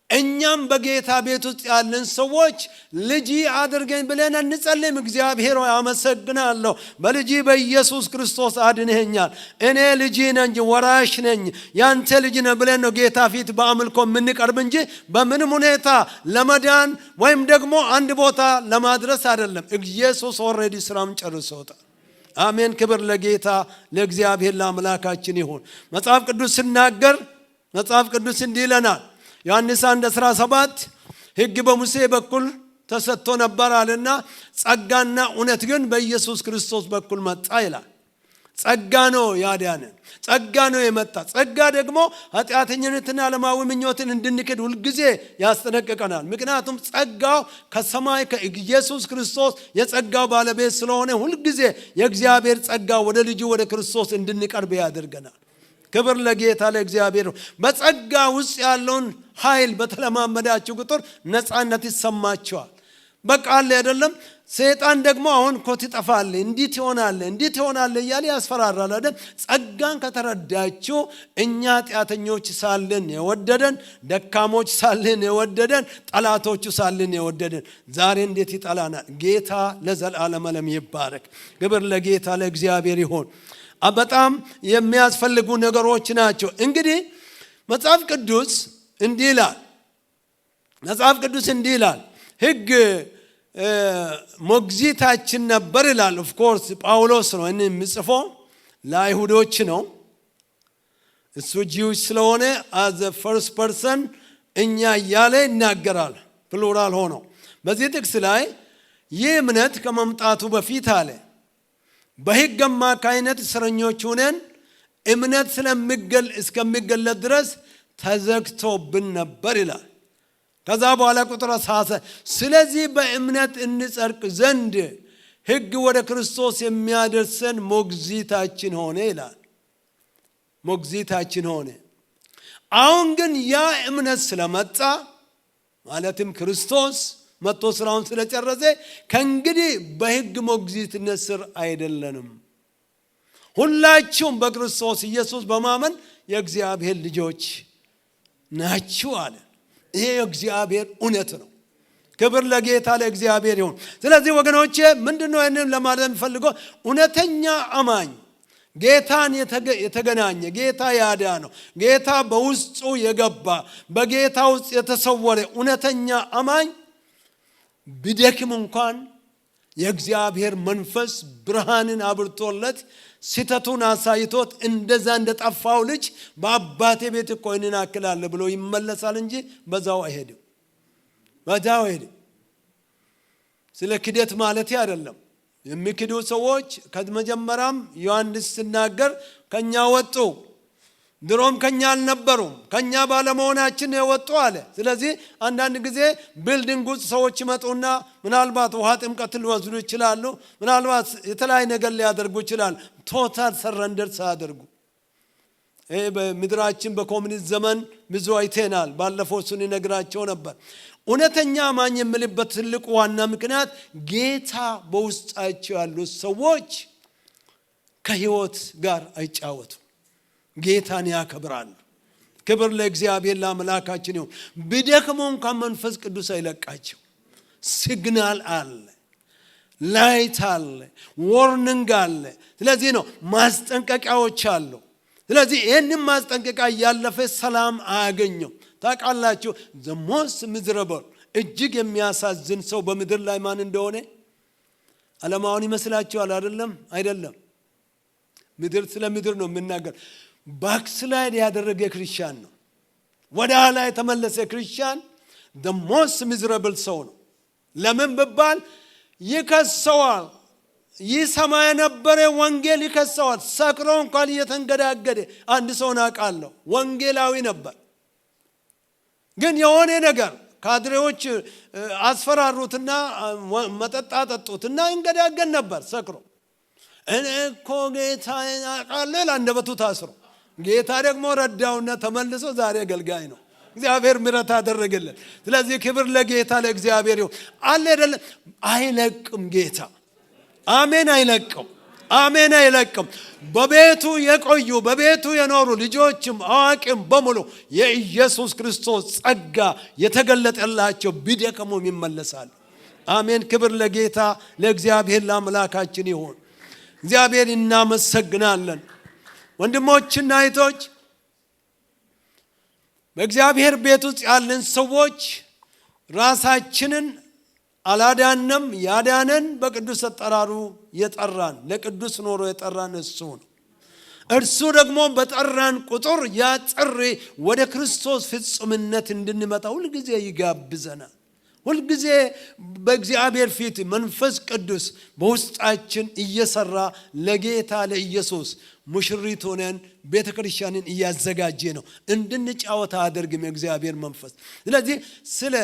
እኛም በጌታ ቤት ውስጥ ያለን ሰዎች ልጅ አድርገን ብለን እንጸልይም። እግዚአብሔር ሆይ አመሰግናለሁ፣ በልጅ በኢየሱስ ክርስቶስ አድነኸኛል። እኔ ልጅ ነኝ፣ ወራሽ ነኝ፣ ያንተ ልጅ ነኝ ብለን ነው ጌታ ፊት በአምልኮ የምንቀርብ እንጂ በምንም ሁኔታ ለመዳን ወይም ደግሞ አንድ ቦታ ለማድረስ አይደለም። ኢየሱስ ኦልሬዲ ስራም ጨርሶታል። አሜን። ክብር ለጌታ ለእግዚአብሔር ለአምላካችን ይሁን። መጽሐፍ ቅዱስ ሲናገር መጽሐፍ ቅዱስ እንዲህ ይለናል። ዮሐንስ 1:17 ሕግ በሙሴ በኩል ተሰጥቶ ነበር አለና ጸጋና እውነት ግን በኢየሱስ ክርስቶስ በኩል መጣ ይላል። ጸጋ ነው ያዳነን። ጸጋ ነው የመጣ። ጸጋ ደግሞ ኃጢአተኝነትና ዓለማዊ ምኞትን እንድንክድ ሁልጊዜ ያስጠነቅቀናል። ምክንያቱም ጸጋው ከሰማይ ከኢየሱስ ክርስቶስ የጸጋው ባለቤት ስለሆነ ሁልጊዜ የእግዚአብሔር ጸጋ ወደ ልጁ ወደ ክርስቶስ እንድንቀርብ ያደርገናል። ክብር ለጌታ ለእግዚአብሔር። በጸጋ ውስጥ ያለውን ኃይል በተለማመዳችሁ ቁጥር ነፃነት ይሰማችኋል። በቃል አይደለም። ሰይጣን ደግሞ አሁን ኮት ይጠፋል፣ እንዴት ይሆናል እያለ ያስፈራራል አይደል? ጸጋን ከተረዳችሁ እኛ ኃጢአተኞች ሳለን የወደደን፣ ደካሞች ሳለን የወደደን፣ ጠላቶቹ ሳለን የወደደን ዛሬ እንዴት ይጠላናል? ጌታ ለዘላለም ዓለም ይባረክ። ክብር ለጌታ ለእግዚአብሔር ይሁን። በጣም የሚያስፈልጉ ነገሮች ናቸው። እንግዲህ መጽሐፍ ቅዱስ እንዲህ ይላል። ሕግ ሞግዚታችን ነበር ይላል። ኦፍ ኮርስ ጳውሎስ ነው እኔ የምጽፈው ለአይሁዶች ነው። እሱ ጂውስ ስለሆነ as a first person እኛ እያለ ይናገራል ፕሉራል ሆኖ። በዚህ ጥቅስ ላይ ይህ እምነት ከመምጣቱ በፊት አለ በሕግ አማካይነት እስረኞች ሆነን እምነት እስከሚገለጥ ድረስ ተዘግቶብን ነበር ይላል። ከዛ በኋላ ቁጥር 10 ስለዚህ በእምነት እንጸድቅ ዘንድ ሕግ ወደ ክርስቶስ የሚያደርሰን ሞግዚታችን ሆነ ይላል። ሞግዚታችን ሆነ። አሁን ግን ያ እምነት ስለመጣ ማለትም ክርስቶስ መጥቶ ስራውን ስለጨረሰ ከእንግዲህ በሕግ ሞግዚትነት ስር አይደለንም። ሁላችሁም በክርስቶስ ኢየሱስ በማመን የእግዚአብሔር ልጆች ናችሁ አለ። ይሄ የእግዚአብሔር እውነት ነው። ክብር ለጌታ ለእግዚአብሔር ይሁን። ስለዚህ ወገኖቼ ምንድነው ይሄንን ለማለት የምፈልገው? እውነተኛ አማኝ ጌታን የተገናኘ ጌታ ያዳነው ጌታ በውስጡ የገባ በጌታ ውስጥ የተሰወረ እውነተኛ አማኝ ቢደክም እንኳን የእግዚአብሔር መንፈስ ብርሃንን አብርቶለት ሲተቱን አሳይቶት እንደዛ እንደጠፋው ልጅ በአባቴ ቤት እኮ እኔን አክላለ ብሎ ይመለሳል እንጂ በዛው አይሄድም። ስለ ክደት ማለት አይደለም። የሚክዱ ሰዎች ከመጀመሪያም ዮሐንስ ሲናገር ከኛ ወጡ፣ ድሮም ከኛ አልነበሩም፣ ከኛ ባለመሆናችን የወጡ አለ። ስለዚህ አንዳንድ ጊዜ ቢልዲንግ ውስጥ ሰዎች ይመጡና ምናልባት ውሃ ጥምቀት ሊወስዱ ይችላሉ፣ ምናልባት የተለያየ ነገር ሊያደርጉ ይችላል። ቶታል ሰረንደር ሳያደርጉ ይሄ በምድራችን በኮሙኒስት ዘመን ብዙ አይተናል። ባለፈው እሱን ይነግራቸው ነበር። እውነተኛ አማኝ የምልበት ትልቁ ዋና ምክንያት ጌታ በውስጣቸው ያሉት ሰዎች ከህይወት ጋር አይጫወቱ፣ ጌታን ያከብራሉ። ክብር ለእግዚአብሔር ለአምላካችን ይሁን። ቢደክሙ እንኳን መንፈስ ቅዱስ አይለቃቸው። ሲግናል አለ፣ ላይት አለ፣ ዋርኒንግ አለ። ስለዚህ ነው ማስጠንቀቂያዎች አሉ። ስለዚህ ይህንን ማስጠንቀቂያ ያለፈ ሰላም አያገኘው። ታውቃላችሁ the most miserable እጅግ የሚያሳዝን ሰው በምድር ላይ ማን እንደሆነ ዓለማውን ይመስላችኋል? አይደለም። ምድር ስለ ምድር ነው የምናገር። ባክስላይድ ያደረገ ክርስቲያን ነው። ወደ ኋላ የተመለሰ ክርስቲያን the most miserable ሰው ነው። ለምን ብባል ይከሰዋል። ይሰማ የነበረ ወንጌል ይከሰዋል። ሰክሮ እንኳን እየተንገዳገደ አንድ ሰው አውቃለሁ ወንጌላዊ ነበር። ግን የሆነ ነገር ካድሬዎች አስፈራሩትና መጠጥ አጠጡትና እንገዳገድ ነበር ሰክሮ። እኔ እኮ ጌታዬን አውቃለሁ አንደበቱ ታስሮ፣ ጌታ ደግሞ ረዳውና ተመልሶ ዛሬ አገልጋይ ነው። እግዚአብሔር ምሕረት አደረገለት። ስለዚህ ክብር ለጌታ ለእግዚአብሔር ይሁን። አለ አይደለ? አይለቅም ጌታ። አሜን። አይለቅም። በቤቱ የቆዩ በቤቱ የኖሩ ልጆችም አዋቂም በሙሉ የኢየሱስ ክርስቶስ ጸጋ የተገለጠላቸው ቢደከሙም ይመለሳሉ። አሜን። ክብር ለጌታ ለእግዚአብሔር ለአምላካችን ይሁን። እግዚአብሔር እናመሰግናለን። ወንድሞችና እህቶች በእግዚአብሔር ቤት ውስጥ ያለን ሰዎች ራሳችንን አላዳንም። ያዳነን በቅዱስ አጠራሩ የጠራን ለቅዱስ ኖሮ የጠራን እሱ ነው። እርሱ ደግሞ በጠራን ቁጥር ያ ጥሪ ወደ ክርስቶስ ፍጹምነት እንድንመጣ ሁልጊዜ ይጋብዘናል። ሁልጊዜ በእግዚአብሔር ፊት መንፈስ ቅዱስ በውስጣችን እየሰራ ለጌታ ለኢየሱስ ሙሽሪት ሆነን ቤተክርስቲያንን እያዘጋጀ ነው። እንድንጫወት አያደርግም የእግዚአብሔር መንፈስ። ስለዚህ ስለ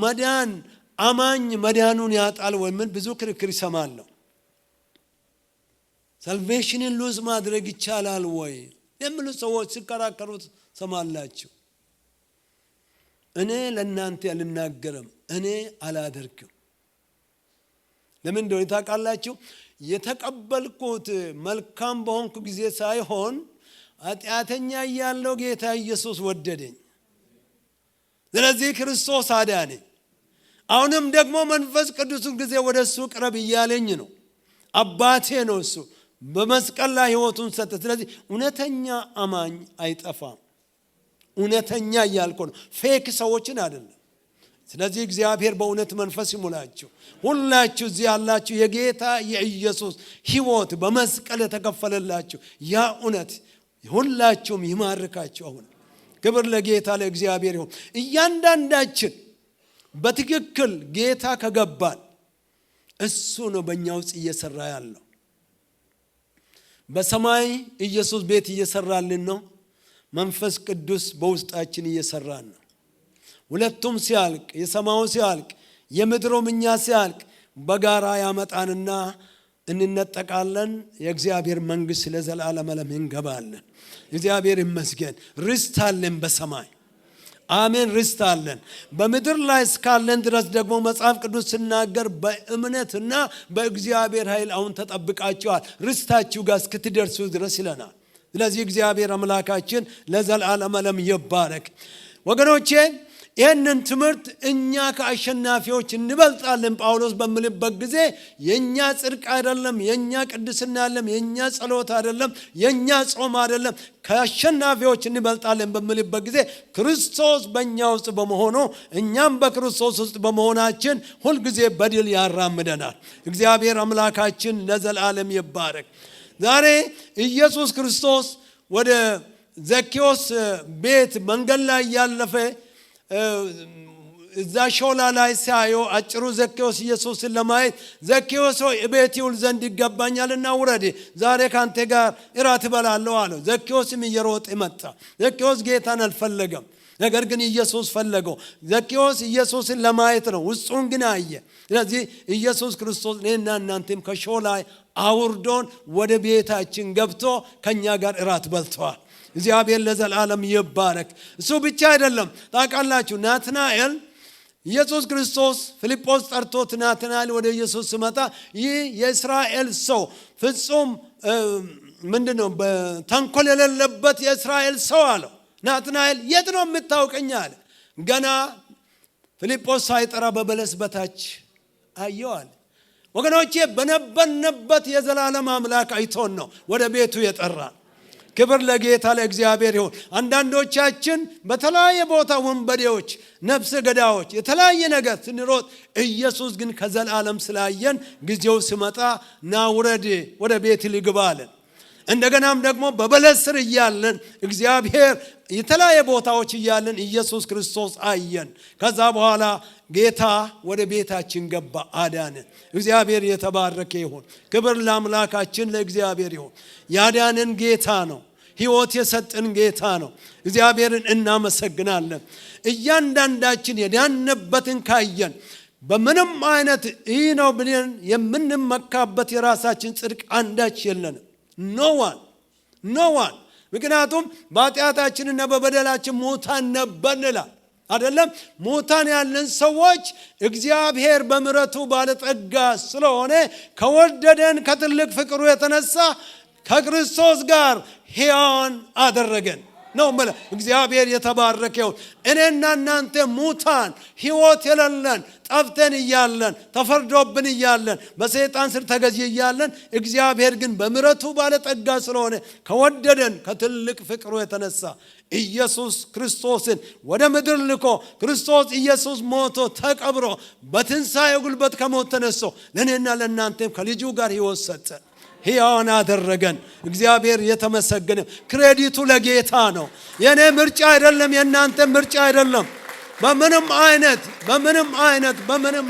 መዳን አማኝ መዳኑን ያጣል ወይም ብዙ ክርክር ይሰማለሁ። ሳልቬሽንን ሉዝ ማድረግ ይቻላል ወይ የሚሉ ሰዎች ሲከራከሩት ሰማላችሁ። እኔ ለእናንተ አልናገርም፣ እኔ አላደርግም። ለምን እንደሆነ ታውቃላችሁ? የተቀበልኩት መልካም በሆንኩ ጊዜ ሳይሆን ኃጢአተኛ እያለሁ ጌታ ኢየሱስ ወደደኝ። ስለዚህ ክርስቶስ አዳነኝ። አሁንም ደግሞ መንፈስ ቅዱስ ጊዜ ወደ እሱ ቅረብ እያለኝ ነው። አባቴ ነው እሱ። በመስቀል ላይ ሕይወቱን ሰጠ። ስለዚህ እውነተኛ አማኝ አይጠፋም። እውነተኛ እያልኩ ነው፣ ፌክ ሰዎችን አይደለም። ስለዚህ እግዚአብሔር በእውነት መንፈስ ይሙላችሁ። ሁላችሁ እዚህ ያላችሁ የጌታ የኢየሱስ ሕይወት በመስቀል የተከፈለላችሁ ያ እውነት ሁላችሁም ይማርካችሁ። አሁን ክብር ለጌታ ለእግዚአብሔር ይሁን። እያንዳንዳችን በትክክል ጌታ ከገባን እሱ ነው በእኛ ውስጥ እየሰራ ያለው። በሰማይ ኢየሱስ ቤት እየሰራልን ነው። መንፈስ ቅዱስ በውስጣችን እየሰራን ነው። ሁለቱም ሲያልቅ የሰማዩ ሲያልቅ የምድሩም እኛ ሲያልቅ በጋራ ያመጣንና እንነጠቃለን። የእግዚአብሔር መንግሥት ለዘላለም እንገባለን። እግዚአብሔር ይመስገን። ርስት አለን በሰማይ አሜን። ርስት አለን። በምድር ላይ እስካለን ድረስ ደግሞ መጽሐፍ ቅዱስ ሲናገር በእምነትና በእግዚአብሔር ኃይል አሁን ተጠብቃችኋል ርስታችሁ ጋር እስክትደርሱ ድረስ ይለናል። ስለዚህ እግዚአብሔር አምላካችን ለዘላለም ይባረክ። ወገኖቼ ይህንን ትምህርት እኛ ከአሸናፊዎች እንበልጣለን ጳውሎስ በሚልበት ጊዜ የኛ ጽድቅ አይደለም፣ የኛ ቅድስና አይደለም፣ የኛ ጸሎት አይደለም፣ የኛ ጾም አይደለም፣ ከአሸናፊዎች እንበልጣለን በሚልበት ጊዜ ክርስቶስ በእኛ ውስጥ በመሆኑ እኛም በክርስቶስ ውስጥ በመሆናችን ሁልጊዜ በድል ያራምደናል። እግዚአብሔር አምላካችን ለዘላለም ይባረክ። ዛሬ ኢየሱስ ክርስቶስ ወደ ዘኬዎስ ቤት መንገድ ላይ ያለፈ እዛ ሾላ ላይ ሲያየው አጭሩ ዘኬዎስ ኢየሱስን ለማየት ዘኬዎስ ሆይ እቤት ይውል ዘንድ ይገባኛልና ውረድ፣ ዛሬ ካንተ ጋር እራት እበላለሁ አለው። ዘኬዎስም እየሮጠ መጣ። ዘኬዎስ ጌታን አልፈለገም፣ ነገር ግን ኢየሱስ ፈለገው። ዘኬዎስ ኢየሱስን ለማየት ነው፣ ውስጡን ግን አየ። ስለዚህ ኢየሱስ ክርስቶስ እኔና እናንተም ከሾላ አውርዶን ወደ ቤታችን ገብቶ ከኛ ጋር እራት በልተዋል። እግዚአብሔር ለዘላለም ይባረክ። እሱ ብቻ አይደለም። ታውቃላችሁ ናትናኤል ኢየሱስ ክርስቶስ ፊልጶስ ጠርቶት ናትናኤል ወደ ኢየሱስ ሲመጣ ይህ የእስራኤል ሰው ፍጹም ምንድነው በተንኮል የሌለበት የእስራኤል ሰው አለው። ናትናኤል የት ነው የምታውቀኝ አለ። ገና ፊልጶስ ሳይጠራ በበለስ በታች አየው አለ። ወገኖቼ በነበርንበት የዘላለም አምላክ አይቶን ነው ወደ ቤቱ የጠራን። ክብር ለጌታ ለእግዚአብሔር ይሁን። አንዳንዶቻችን በተለያየ ቦታ ወንበዴዎች፣ ነፍሰ ገዳዮች፣ የተለያየ ነገር ስንሮጥ ኢየሱስ ግን ከዘላለም ስላየን ጊዜው ሲመጣ ና ውረድ ወደ ቤት ልግባ አለን። እንደገናም ደግሞ በበለስ ስር እያለን እግዚአብሔር የተለያየ ቦታዎች እያለን ኢየሱስ ክርስቶስ አየን። ከዛ በኋላ ጌታ ወደ ቤታችን ገባ፣ አዳነ። እግዚአብሔር የተባረከ ይሁን። ክብር ለአምላካችን ለእግዚአብሔር ይሁን። ያዳነን ጌታ ነው። ሕይወት የሰጠን ጌታ ነው። እግዚአብሔርን እናመሰግናለን። እያንዳንዳችን የዳነበትን ካየን በምንም አይነት ይህ ነው ብለን የምንመካበት የራሳችን ጽድቅ አንዳች የለንም። ኖ ዋን ምክንያቱም በኃጢአታችንና በበደላችን ሙታን ነበርን ይላል አይደለም? ሙታን ያለን ሰዎች እግዚአብሔር በምሕረቱ ባለጠጋ ስለሆነ ከወደደን ከትልቅ ፍቅሩ የተነሳ ከክርስቶስ ጋር ሕያዋን አደረገን ነው ማለት። እግዚአብሔር የተባረከ ይሁን። እኔና እናንተ ሙታን ሕይወት የሌለን ጠፍተን እያለን ተፈርዶብን እያለን በሰይጣን ስር ተገዢ እያለን እግዚአብሔር ግን በምሕረቱ ባለጠጋ ስለሆነ ከወደደን ከትልቅ ፍቅሩ የተነሳ ኢየሱስ ክርስቶስን ወደ ምድር ልኮ ክርስቶስ ኢየሱስ ሞቶ ተቀብሮ በትንሣኤው ጉልበት ከሞት ተነስቶ ለእኔና ለእናንተም ከልጁ ጋር ሕይወት ሰጠ፣ ሕያዋን አደረገን። እግዚአብሔር የተመሰገነ። ክሬዲቱ ለጌታ ነው። የኔ ምርጫ አይደለም፣ የእናንተ ምርጫ አይደለም። በምንም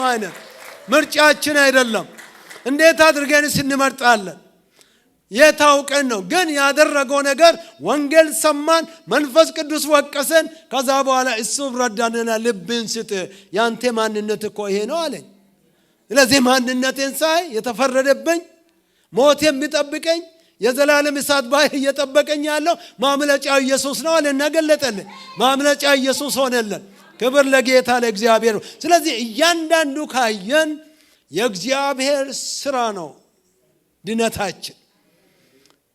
አይነት ምርጫችን አይደለም። እንዴት አድርገን እንመርጣለን? የታውቀን ነው። ግን ያደረገው ነገር ወንጌል ሰማን፣ መንፈስ ቅዱስ ወቀሰን። ከዛ በኋላ እሱ ረዳንና ልብን ስጥ፣ ያንተ ማንነት እኮ ይሄ ነው አለኝ። ስለዚህ ማንነቴን ሳይ የተፈረደብኝ ሞት የሚጠብቀኝ የዘላለም እሳት ባይ እየጠበቀኝ ያለው ማምለጫው ኢየሱስ ነው አለና ገለጠልን። ማምለጫ ኢየሱስ ሆነልን። ክብር ለጌታ ለእግዚአብሔር። ስለዚህ እያንዳንዱ ካየን የእግዚአብሔር ስራ ነው ድነታችን።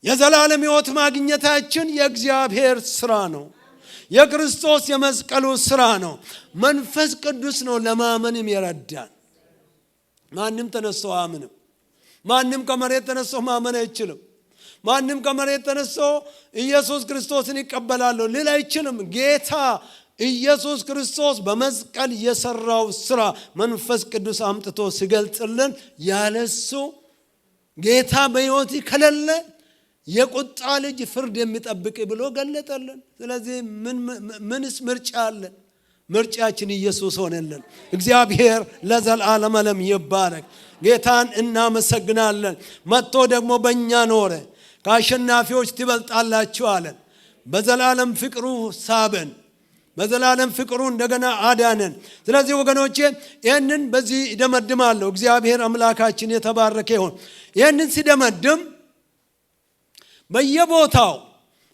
የዘላለም ሕይወት ማግኘታችን የእግዚአብሔር ስራ ነው። የክርስቶስ የመስቀሉ ስራ ነው። መንፈስ ቅዱስ ነው ለማመንም የረዳን። ማንም ተነስቶ አያምንም። ማንም ከመሬት ተነስቶ ማመን አይችልም። ማንም ከመሬት ተነስቶ ኢየሱስ ክርስቶስን ይቀበላለሁ ሊል አይችልም። ጌታ ኢየሱስ ክርስቶስ በመስቀል የሰራው ስራ መንፈስ ቅዱስ አምጥቶ ሲገልጽልን ያለሱ ጌታ በሕይወት ከሌለ የቁጣ ልጅ ፍርድ የሚጠብቅ ብሎ ገለጠልን። ስለዚህ ምንስ ምርጫ አለ? ምርጫችን ኢየሱስ ሆነልን። እግዚአብሔር ለዘላለም ዓለም ይባረክ። ጌታን እናመሰግናለን። መጥቶ ደግሞ በእኛ ኖረ። ከአሸናፊዎች ትበልጣላችሁ አለን። በዘላለም ፍቅሩ ሳበን። በዘላለም ፍቅሩ እንደገና አዳነን። ስለዚህ ወገኖቼ ይህንን በዚህ ይደመድማለሁ። እግዚአብሔር አምላካችን የተባረከ ይሁን። ይህንን ሲደመድም በየቦታው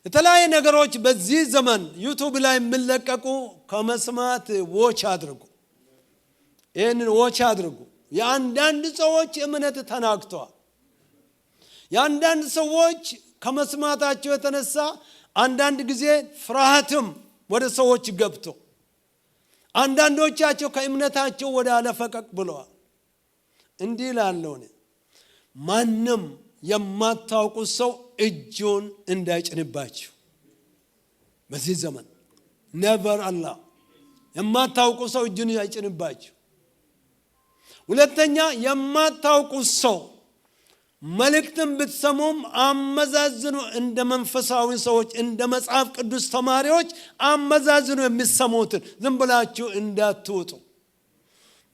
የተለያዩ ነገሮች በዚህ ዘመን ዩቱብ ላይ የሚለቀቁ ከመስማት ዎች አድርጉ። ይህንን ዎች አድርጉ። የአንዳንድ ሰዎች እምነት ተናግተዋል። የአንዳንድ ሰዎች ከመስማታቸው የተነሳ አንዳንድ ጊዜ ፍርሃትም ወደ ሰዎች ገብቶ አንዳንዶቻቸው ከእምነታቸው ወደ አለፈቀቅ ብለዋል። እንዲህ ላለው ማንም የማታውቁት ሰው እጁን እንዳይጭንባችሁ በዚህ ዘመን ነበር አላህ የማታውቁት ሰው እጁን እንዳይጭንባችሁ። ሁለተኛ የማታውቁት ሰው መልእክትን ብትሰሙም አመዛዝኑ። እንደ መንፈሳዊ ሰዎች እንደ መጽሐፍ ቅዱስ ተማሪዎች አመዛዝኑ የሚሰሙትን። ዝም ብላችሁ እንዳትወጡ።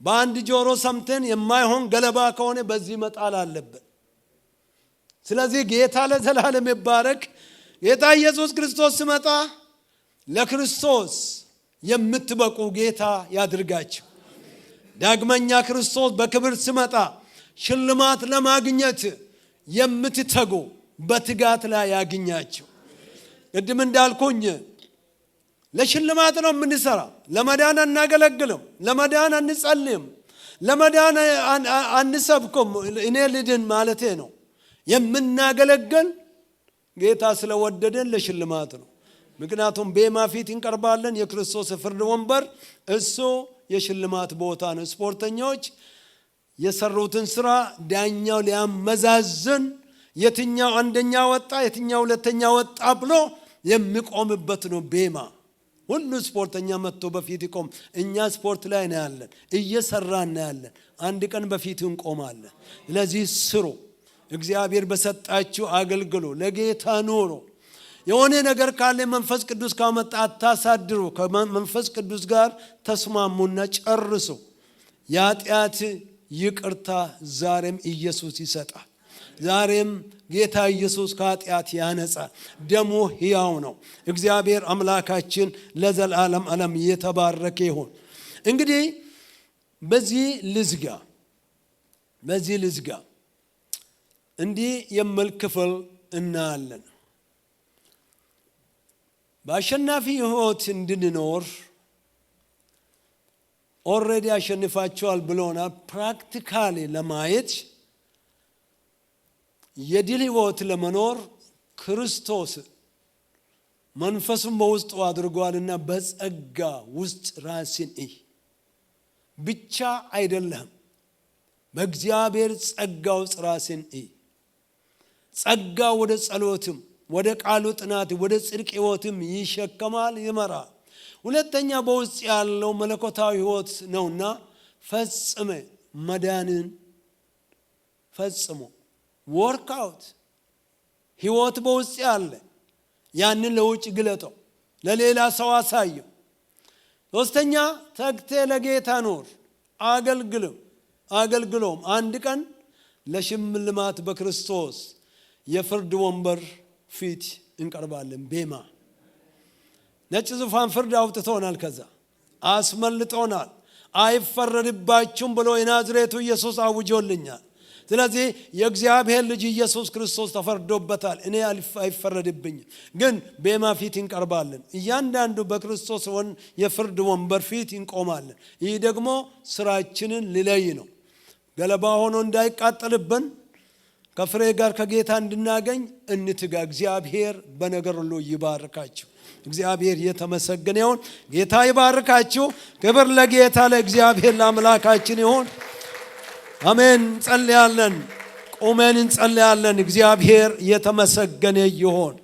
በአንድ ጆሮ ሰምተን የማይሆን ገለባ ከሆነ በዚህ መጣል አለብን። ስለዚህ ጌታ ለዘላለም ይባረክ። ጌታ ኢየሱስ ክርስቶስ ሲመጣ ለክርስቶስ የምትበቁ ጌታ ያድርጋችሁ። ዳግመኛ ክርስቶስ በክብር ሲመጣ ሽልማት ለማግኘት የምትተጉ በትጋት ላይ ያግኛችሁ። ቅድም እንዳልኩኝ ለሽልማት ነው የምንሰራ። ለመዳን አናገለግልም። ለመዳን አንጸልይም። ለመዳን አንሰብኩም። እኔ ልድን ማለቴ ነው። የምናገለግል ጌታ ስለወደደን ለሽልማት ነው። ምክንያቱም በማ ፊት እንቀርባለን። የክርስቶስ ፍርድ ወንበር እሱ የሽልማት ቦታ ነው። ስፖርተኞች የሰሩትን ስራ ዳኛው ሊያመዛዝን የትኛው አንደኛ ወጣ የትኛው ሁለተኛ ወጣ ብሎ የሚቆምበት ነው። ቤማ ሁሉ ስፖርተኛ መጥቶ በፊት ይቆም። እኛ ስፖርት ላይ ነው ያለን፣ እየሰራን ነው ያለን። አንድ ቀን በፊት እንቆማለን። ስለዚህ ስሩ። እግዚአብሔር በሰጣችሁ አገልግሎ ለጌታ ኑሩ። የሆነ ነገር ካለ መንፈስ ቅዱስ ካመጣ አታሳድሩ። ከመንፈስ ቅዱስ ጋር ተስማሙና ጨርሱ። የኃጢአት ይቅርታ ዛሬም ኢየሱስ ይሰጣል። ዛሬም ጌታ ኢየሱስ ከኃጢአት ያነጻል። ደሙ ሕያው ነው። እግዚአብሔር አምላካችን ለዘላለም ዓለም የተባረከ ይሁን። እንግዲህ በዚህ ልዝጋ እንዲህ የሚል ክፍል እናያለን። በአሸናፊ ሕይወት እንድንኖር ኦልሬዲ አሸንፋቸዋል ብሎናል። ፕራክቲካሊ ለማየት የድል ሕይወት ለመኖር ክርስቶስ መንፈሱን በውስጡ አድርጓልና በጸጋ ውስጥ ራስን ብቻ አይደለም፣ በእግዚአብሔር ጸጋ ውስጥ ራስን ጸጋ ወደ ጸሎትም ወደ ቃሉ ጥናት ወደ ጽድቅ ሕይወትም ይሸከማል፣ ይመራል። ሁለተኛ በውስጥ ያለው መለኮታዊ ሕይወት ነውና ፈጽመ መዳንን ፈጽሞ ወርክአውት ሕይወት በውስጥ ያለ ያንን ለውጭ ግለጠው፣ ለሌላ ሰው አሳየው። ሶስተኛ ተግቴ ለጌታ ኖር፣ አገልግሎም አንድ ቀን ለሽልማት በክርስቶስ የፍርድ ወንበር ፊት እንቀርባለን። ቤማ ነጭ ዙፋን ፍርድ አውጥቶናል። ከዛ አስመልጦናል። አይፈረድባችሁም ብሎ የናዝሬቱ ኢየሱስ አውጆልኛል። ስለዚህ የእግዚአብሔር ልጅ ኢየሱስ ክርስቶስ ተፈርዶበታል። እኔ አይፈረድብኝም፣ ግን ቤማ ፊት እንቀርባለን። እያንዳንዱ በክርስቶስ የፍርድ ወንበር ፊት እንቆማለን። ይህ ደግሞ ስራችንን ሊለይ ነው። ገለባ ሆኖ እንዳይቃጠልብን ከፍሬ ጋር ከጌታ እንድናገኝ እንትጋ። እግዚአብሔር በነገር ሁሉ ይባርካችሁ። እግዚአብሔር የተመሰገነ ይሁን። ጌታ ይባርካችሁ። ክብር ለጌታ ለእግዚአብሔር ለአምላካችን ይሁን። አሜን። እንጸልያለን። ቆመን እንጸልያለን። እግዚአብሔር የተመሰገነ ይሁን።